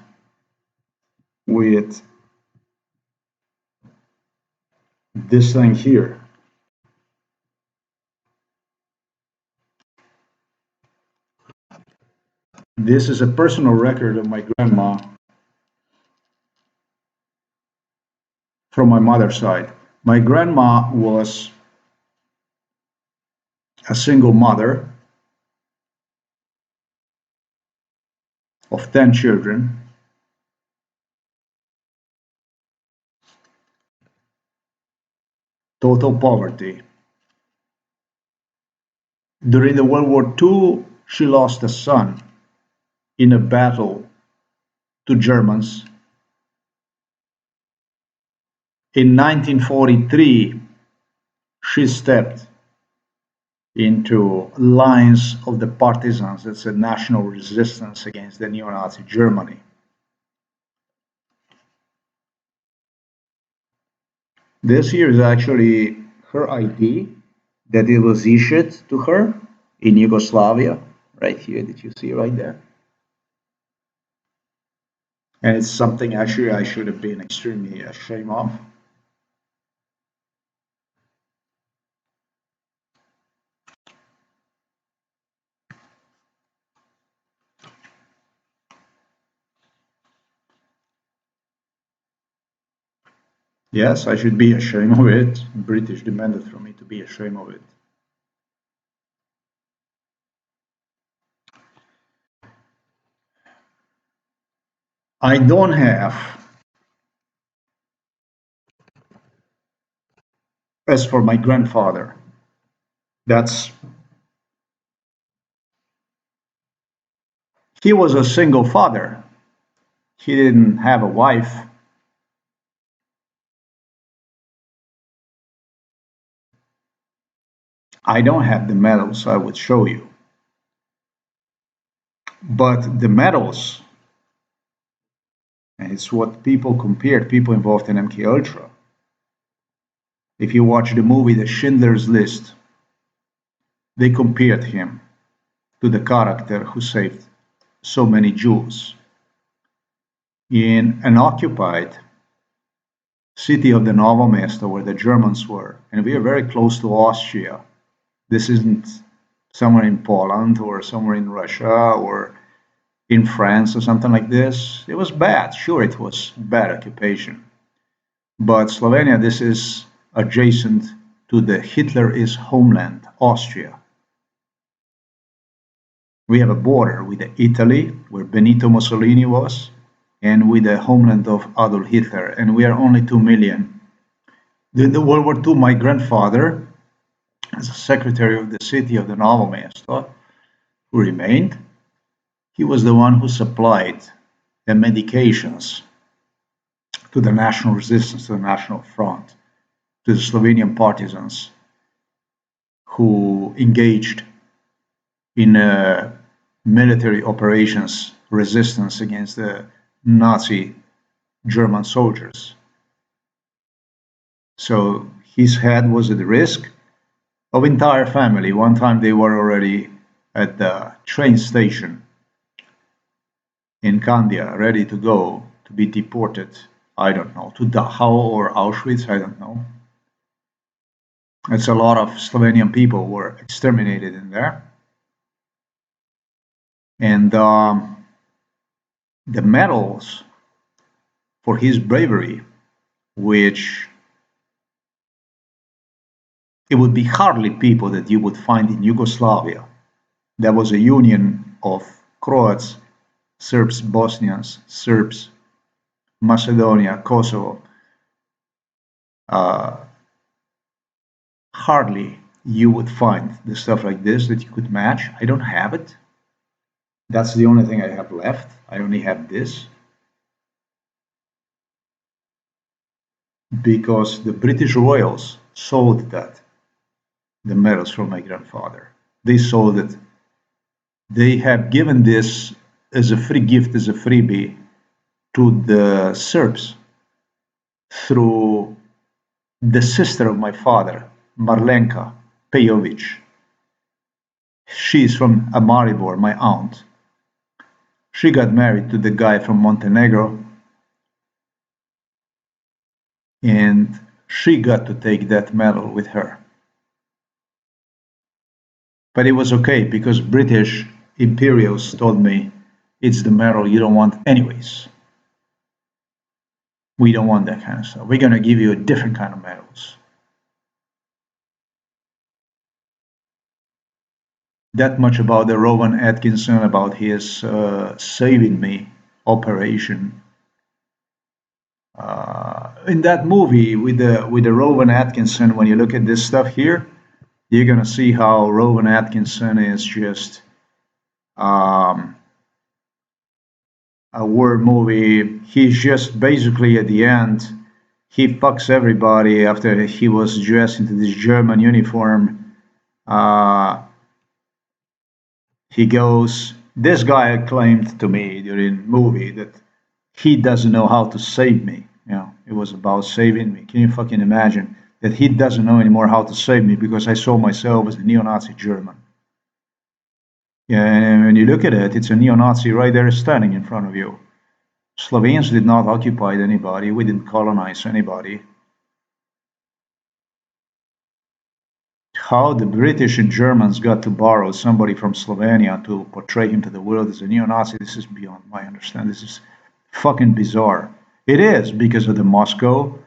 with this thing here. This is a personal record of my grandma from my mother's side. My grandma was a single mother of 10 children. Total poverty. During the World War II, she lost a son in a battle to Germans. In 1943, she stepped into lines of the partisans. It's a national resistance against the neo-Nazi Germany. This here is actually her ID that it was issued to her in Yugoslavia, right here that you see right there. And it's something actually I should have been extremely ashamed of. Yes, I should be ashamed of it. British demanded from me to be ashamed of it. I don't have, as for my grandfather, he was a single father. He didn't have a wife. I don't have the medals I would show you. But the medals, and it's what people compared, people involved in MK Ultra. If you watch the movie The Schindler's List, they compared him to the character who saved so many Jews in an occupied city of the Novo Mesto where the Germans were. And we are very close to Austria. This isn't somewhere in Poland or somewhere in Russia or in France or something like this. It was bad. Sure, it was bad occupation. But Slovenia, this is adjacent to the Hitler's homeland, Austria. We have a border with Italy, where Benito Mussolini was, and with the homeland of Adolf Hitler, and we are only 2 million. The World War II, my grandfather, as a secretary of the city of the Novo Mesto, who remained, he was the one who supplied the medications to the national resistance, to the National Front, to the Slovenian partisans who engaged in military operations resistance against the Nazi German soldiers. So his head was at risk of entire family. One time they were already at the train station in Kandia, ready to go to be deported. I don't know, to Dachau or Auschwitz, I don't know. It's a lot of Slovenian people were exterminated in there. And the medals for his bravery, which it would be hardly people that you would find in Yugoslavia. There was a union of Croats, Serbs, Bosnians, Serbs, Macedonia, Kosovo. Hardly you would find the stuff like this that you could match. I don't have it. That's the only thing I have left. I only have this. Because the British royals sold that, the medals from my grandfather. They sold it. They have given this as a free gift, as a freebie to the Serbs through the sister of my father, Marlenka Pejovic. She's from Maribor, my aunt. She got married to the guy from Montenegro, and she got to take that medal with her. But it was okay because British imperials told me it's the medal you don't want anyways. We don't want that kind of stuff. We're going to give you a different kind of medals. That much about the Rowan Atkinson, about his saving me operation. In that movie with the Rowan Atkinson, when you look at this stuff here, you're gonna see how Rowan Atkinson is just a war movie. He's just basically at the end, he fucks everybody after he was dressed into this German uniform. He goes. This guy claimed to me during the movie that he doesn't know how to save me. You know, it was about saving me. Can you fucking imagine that he doesn't know anymore how to save me because I saw myself as a neo-Nazi German? Yeah, and when you look at it, it's a neo-Nazi right there standing in front of you. Slovenes did not occupy anybody. We didn't colonize anybody. How the British and Germans got to borrow somebody from Slovenia to portray him to the world as a neo-Nazi, this is beyond my understanding. This is fucking bizarre. It is because of the Moscow.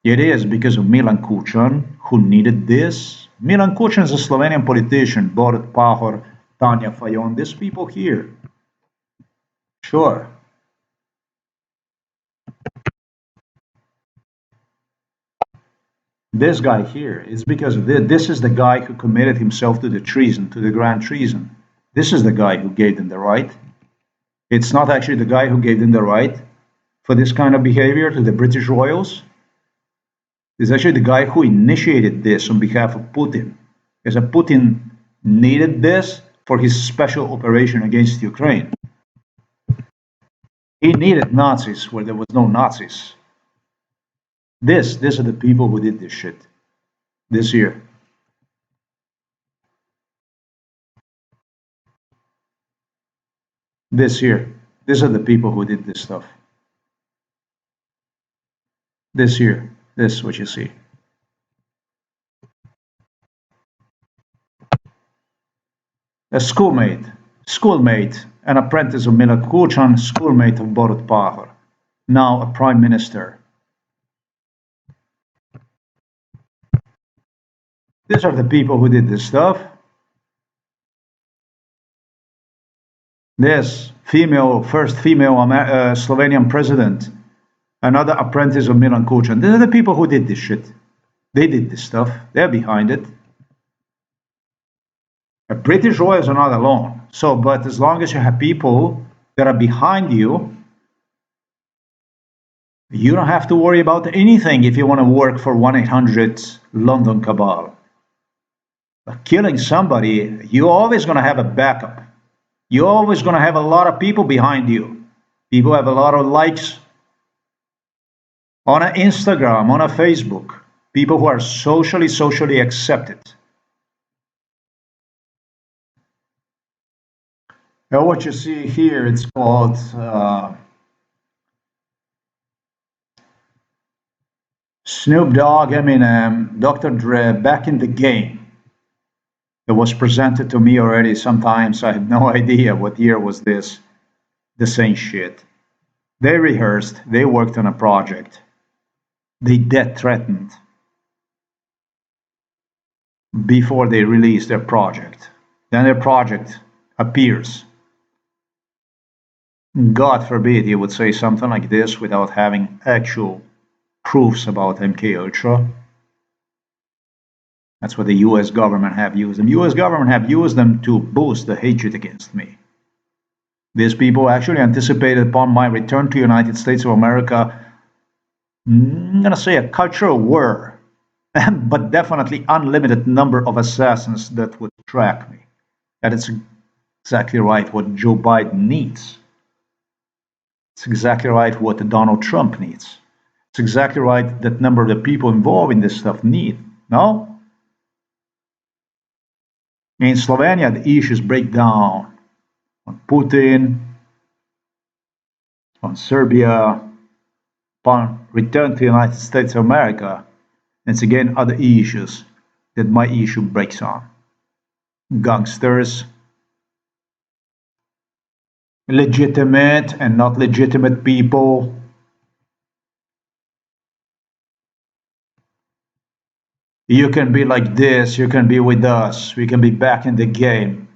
It is because of Milan Kučan, who needed this. Milan Kučan is a Slovenian politician. Borut Pahor, Tanja Fajon, these people here. Sure. This guy here is because of this. This is the guy who committed himself to the treason, to the grand treason. This is the guy who gave them the right. It's not actually the guy who gave them the right for this kind of behavior to the British royals. It's actually the guy who initiated this on behalf of Putin. Because Putin needed this for his special operation against Ukraine. He needed Nazis where there was no Nazis. These are the people who did this shit this year. This year. These are the people who did this stuff. This year. This is what you see. A schoolmate, an apprentice of Milan Kučan, schoolmate of Borut Pahor, now a prime minister. These are the people who did this stuff. This female, first female Slovenian president, another apprentice of Milan Kučan. These are the people who did this shit. They did this stuff. They're behind it. British lawyers are not alone. So, but as long as you have people that are behind you, you don't have to worry about anything if you want to work for 1-800 London Cabal. But killing somebody, you're always going to have a backup. You're always going to have a lot of people behind you. People have a lot of likes on Instagram, on a Facebook. People who are socially accepted. Now what you see here, it's called Snoop Dogg, Eminem, Dr. Dre, Back in the Game. It was presented to me already sometimes. I had no idea what year was this. The same shit. They rehearsed, they worked on a project. They death threatened before they released their project. Then their project appears. God forbid he would say something like this without having actual proofs about MK Ultra. That's what the US government have used them. US government have used them to boost the hatred against me. These people actually anticipated upon my return to the United States of America, I'm gonna say a cultural war, but definitely unlimited number of assassins that would track me. That is exactly right what Joe Biden needs. It's exactly right what Donald Trump needs. It's exactly right that number of the people involved in this stuff need. No? In Slovenia, the issues break down on Putin, on Serbia, upon return to the United States of America. And it's again other issues that my issue breaks on. Gangsters, legitimate and not legitimate people, you can be like this, you can be with us, we can be back in the game.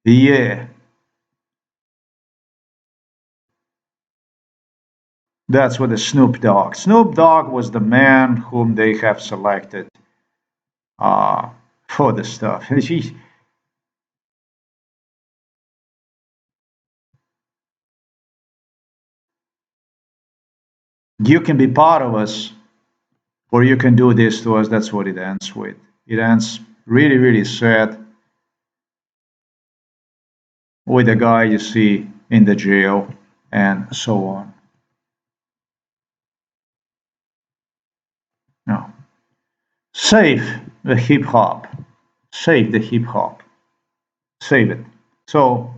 Yeah. That's what the Snoop Dogg. Snoop Dogg was the man whom they have selected for the stuff. You can be part of us, or you can do this to us. That's what it ends with. It ends really, really sad with the guy you see in the jail and so on. Now, save the hip hop. Save the hip hop. Save it. So,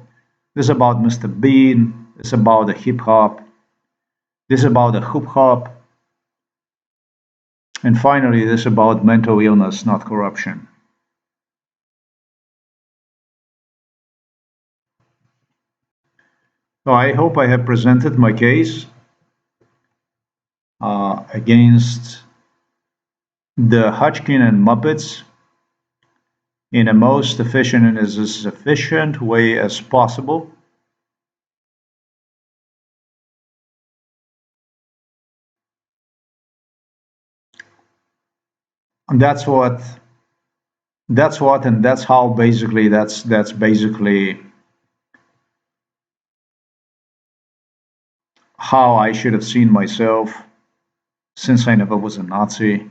this is about Mr. Bean. This is about the hip hop. This is about the hip hop. And finally, this is about mental illness, not corruption. So I hope I have presented my case against the Hodgkin and Muppets in the most efficient and as efficient way as possible. And that's how basically that's basically how I should have seen myself since I never was a Nazi.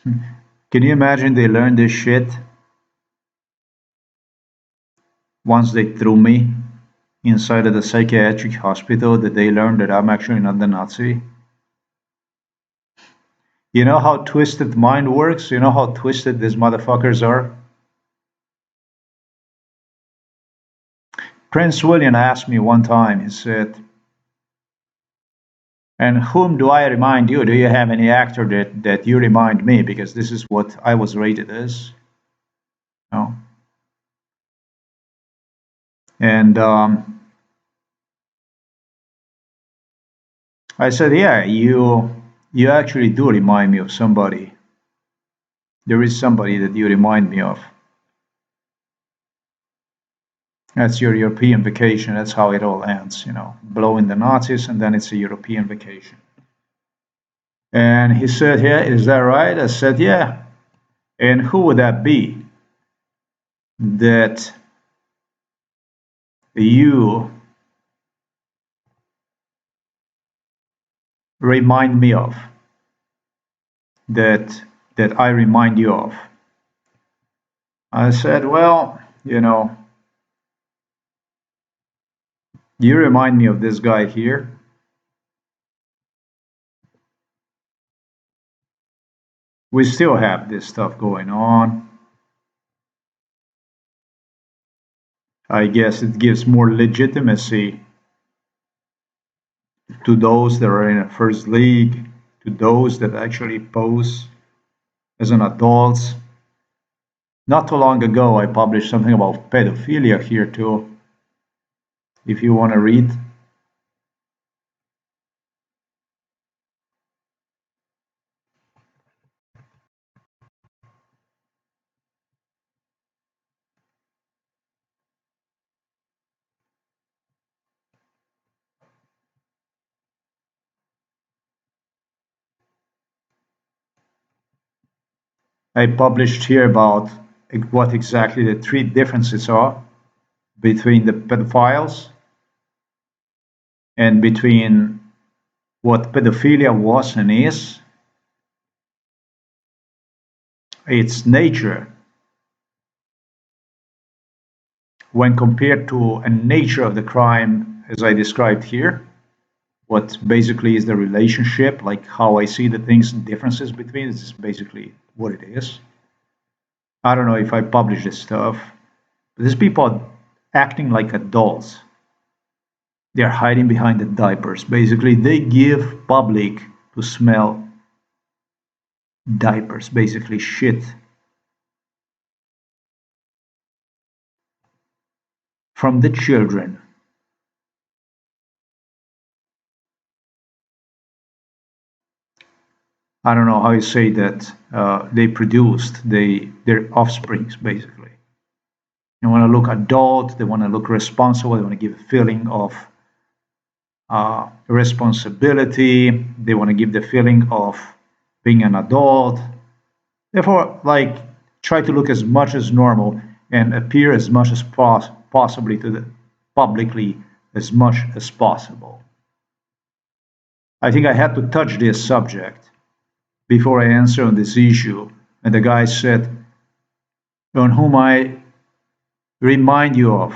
Can you imagine they learned this shit once they threw me inside of the psychiatric hospital, that they learned that I'm actually not the Nazi? You know how twisted mind works? You know how twisted these motherfuckers are? Prince William asked me one time, he said, and whom do I remind you? Do you have any actor that you remind me? Because this is what I was rated as. No. And I said, yeah, you actually do remind me of somebody. There is somebody that you remind me of. That's your European vacation. That's how it all ends, blowing the Nazis, and then it's a European vacation. And he said, yeah, is that right? I said, yeah. And who would that be that you remind me of, that I remind you of? I said, well, you remind me of this guy here. We still have this stuff going on. I guess it gives more legitimacy to those that are in a first league, to those that actually pose as an adult. Not too long ago, I published something about pedophilia here too, if you want to read. I published here about what exactly the three differences are between the pedophiles and between what pedophilia was and is, its nature, when compared to a nature of the crime as I described here, what basically is the relationship, like how I see the things and differences between it is basically what it is. I don't know if I publish this stuff, but these people are acting like adults. They're hiding behind the diapers. Basically, they give public to smell diapers, basically shit. From the children. I don't know how you say that, they produced their offsprings, basically. They want to look adult, they want to look responsible, they want to give a feeling of responsibility, they want to give the feeling of being an adult. Therefore, like, try to look as much as normal and appear as much as possibly to the publicly as much as possible. I think I had to touch this subject before I answer on this issue. And the guy said, on whom I remind you of.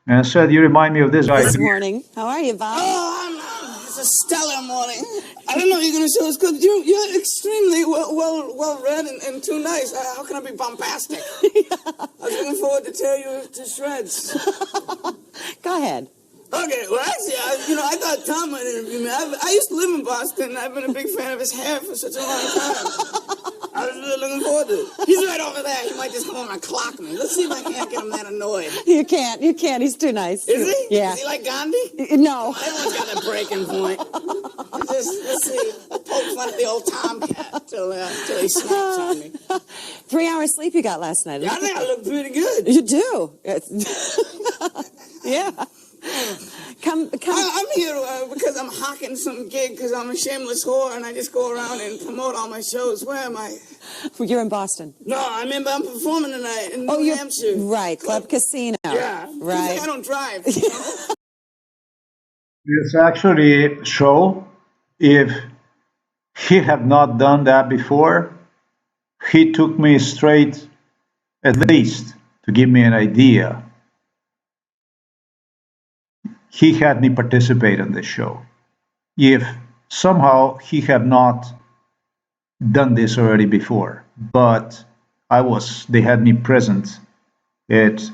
And I said, you remind me of this guy. This morning. How are you, Bob? Oh, it's a stellar morning. I didn't know you were going to show us because you're extremely well read and too nice. How can I be bombastic? I was looking forward to tear you to shreds. Go ahead. Okay, well, actually, I thought Tom might interview me. I used to live in Boston. I've been a big fan of his hair for such a long time. I was really looking forward to it. He's right over there. He might just come over and clock me. Let's see if I can't get him that annoyed. You can't. He's too nice. Is he? Yeah. Is he like Gandhi? No. Everyone's got a breaking point. Let's see. Poke fun at the old tomcat till he snaps on me. 3 hours sleep you got last night. Yeah, I think I look pretty good. You do. Yeah. Come. I'm here because I'm hawking some gig because I'm a shameless whore and I just go around and promote all my shows. Where am I? You're in Boston. No, I remember I'm performing tonight in New Hampshire. Right, Club Casino. Yeah. Right. I don't drive. It's actually a show. If he had not done that before, he took me straight, at least, to give me an idea. He had me participate in this show. If somehow he had not done this already before, but they had me present at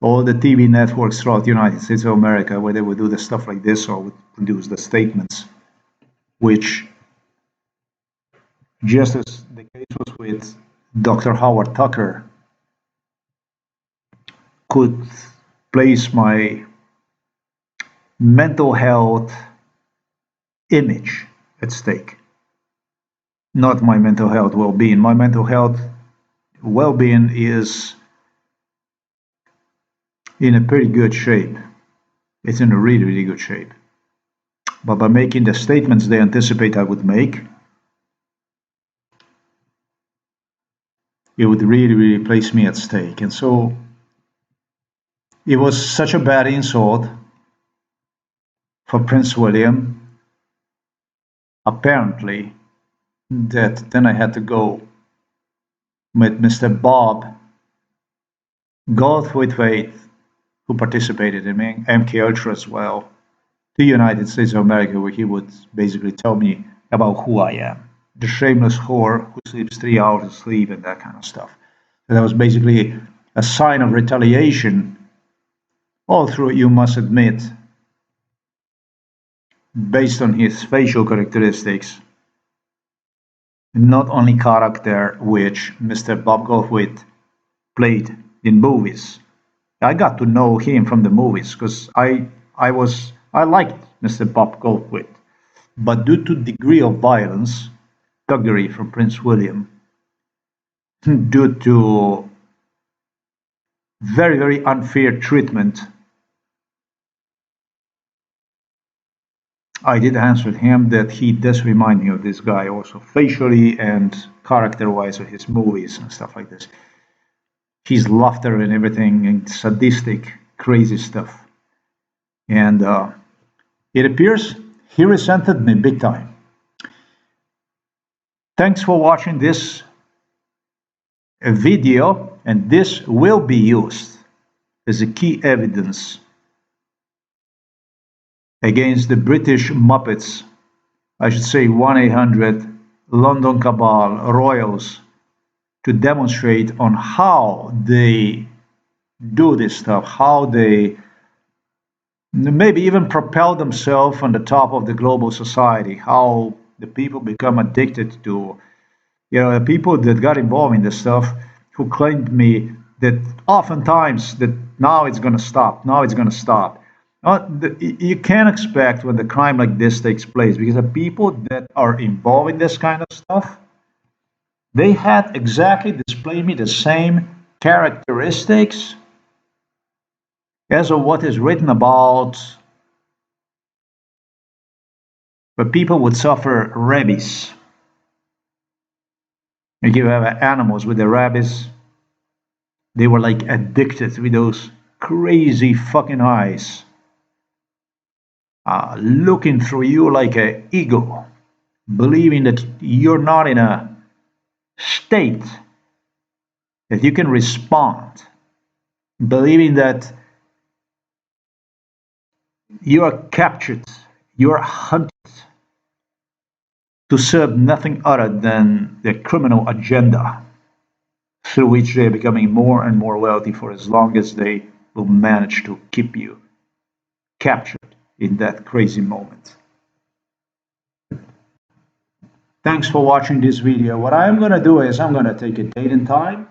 all the TV networks throughout the United States of America where they would do the stuff like this or would produce the statements, which, just as the case was with Dr. Howard Tucker, could place my mental health image at stake. Not my mental health well-being. My mental health well-being is in a pretty good shape. It's in a really, really good shape. But by making the statements they anticipate I would make, it would really, really place me at stake. And so it was such a bad insult for Prince William, apparently, that then I had to go with Mr. Bob Goldthwait, who participated in MK Ultra as well, to the United States of America, where he would basically tell me about who I am. The shameless whore who sleeps 3 hours of sleep and that kind of stuff. So that was basically a sign of retaliation, all through, you must admit, based on his facial characteristics, not only character which Mr. Bob Goldthwait played in movies. I got to know him from the movies because I liked Mr. Bob Goldthwait, but due to degree of violence, thuggery from Prince William, due to very, very unfair treatment, I did answer him that he does remind me of this guy also facially and character-wise of his movies and stuff like this. His laughter and everything and sadistic, crazy stuff. And it appears he resented me big time. Thanks for watching this video, and this will be used as a key evidence against the British Muppets, I should say 1-800 London Cabal Royals, to demonstrate on how they do this stuff, how they maybe even propel themselves on the top of the global society, how the people become addicted to, the people that got involved in this stuff, who claimed me that oftentimes that now it's going to stop, now it's going to stop. You can't expect when the crime like this takes place, because the people that are involved in this kind of stuff, they had exactly displayed me the same characteristics as of what is written about, where people would suffer rabies. Like you have animals with the rabies, they were like addicted with those crazy fucking eyes, looking through you like an eagle, believing that you're not in a state that you can respond, believing that you are captured, you are hunted to serve nothing other than their criminal agenda, through which they're becoming more and more wealthy for as long as they will manage to keep you captured in that crazy moment. Thanks for watching this video. What I'm going to do is I'm going to take a date and time.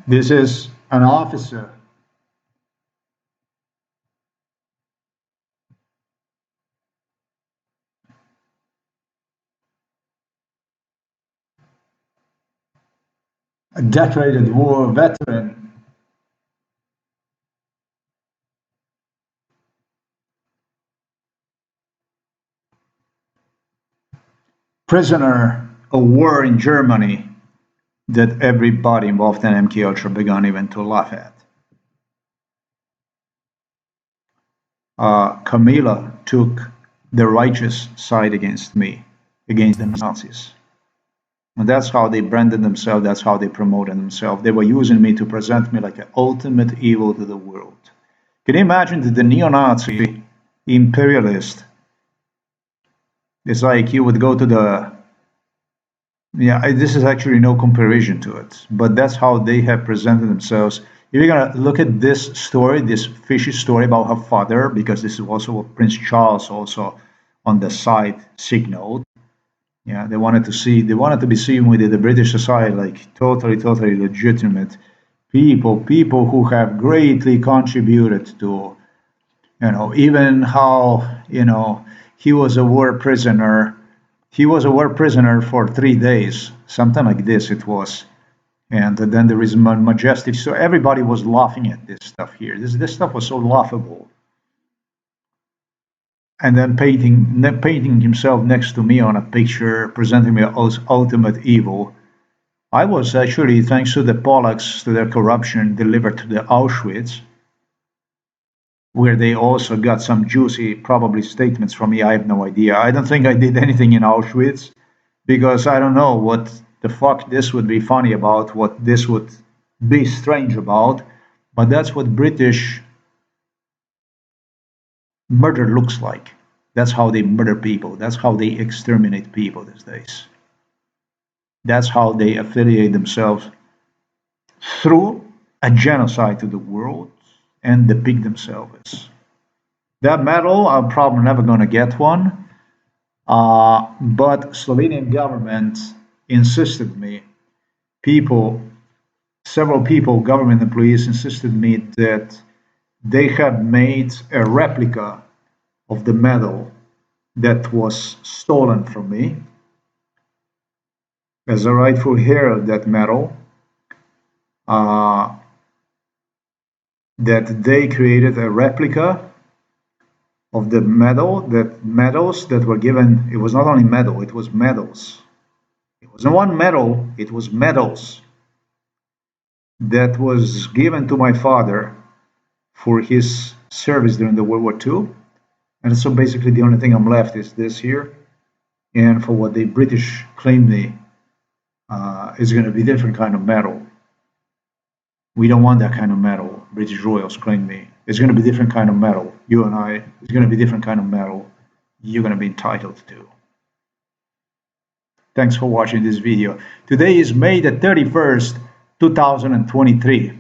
This is an officer. A decorated war veteran. Prisoner of war in Germany that everybody involved in MK Ultra began even to laugh at. Camila took the righteous side against me, against the Nazis. And that's how they branded themselves, that's how they promoted themselves. They were using me to present me like an ultimate evil to the world. Can you imagine that the neo-Nazi imperialist, it's like you would go to the Yeah, this is actually no comparison to it, but that's how they have presented themselves. If you're gonna look at this story, this fishy story about her father, because this is also what Prince Charles also on the side signaled. Yeah, they wanted to be seen within the British society like totally legitimate people who have greatly contributed to, even how, he was a war prisoner. He was a war prisoner for 3 days, something like this it was. And then there is majestic. So everybody was laughing at this stuff here. This stuff was so laughable. And then painting himself next to me on a picture, presenting me as ultimate evil. I was actually, thanks to the Polacks, to their corruption, delivered to the Auschwitz, where they also got some juicy, probably statements from me. I have no idea. I don't think I did anything in Auschwitz because I don't know what the fuck this would be funny about, what this would be strange about. But that's what British murder looks like. That's how they murder people. That's how they exterminate people these days. That's how they affiliate themselves through a genocide to the world and depict themselves as. That medal, I'm probably never going to get one. But Slovenian government insisted me, people, several people, government employees insisted me that they had made a replica of the medal that was stolen from me. As a rightful heir of that medal, uh, that they created a replica of the medal, that medals that were given. It was not only medal, it was medals. It wasn't one medal, it was medals that was given to my father for his service during the World War II. And so basically the only thing I'm left is this here. And for what the British claim me, is going to be different kind of medal. We don't want that kind of medal. British Royals claim me. It's going to be different kind of medal. You and I, it's going to be different kind of medal you're going to be entitled to. Thanks for watching this video. Today is May the 31st, 2023.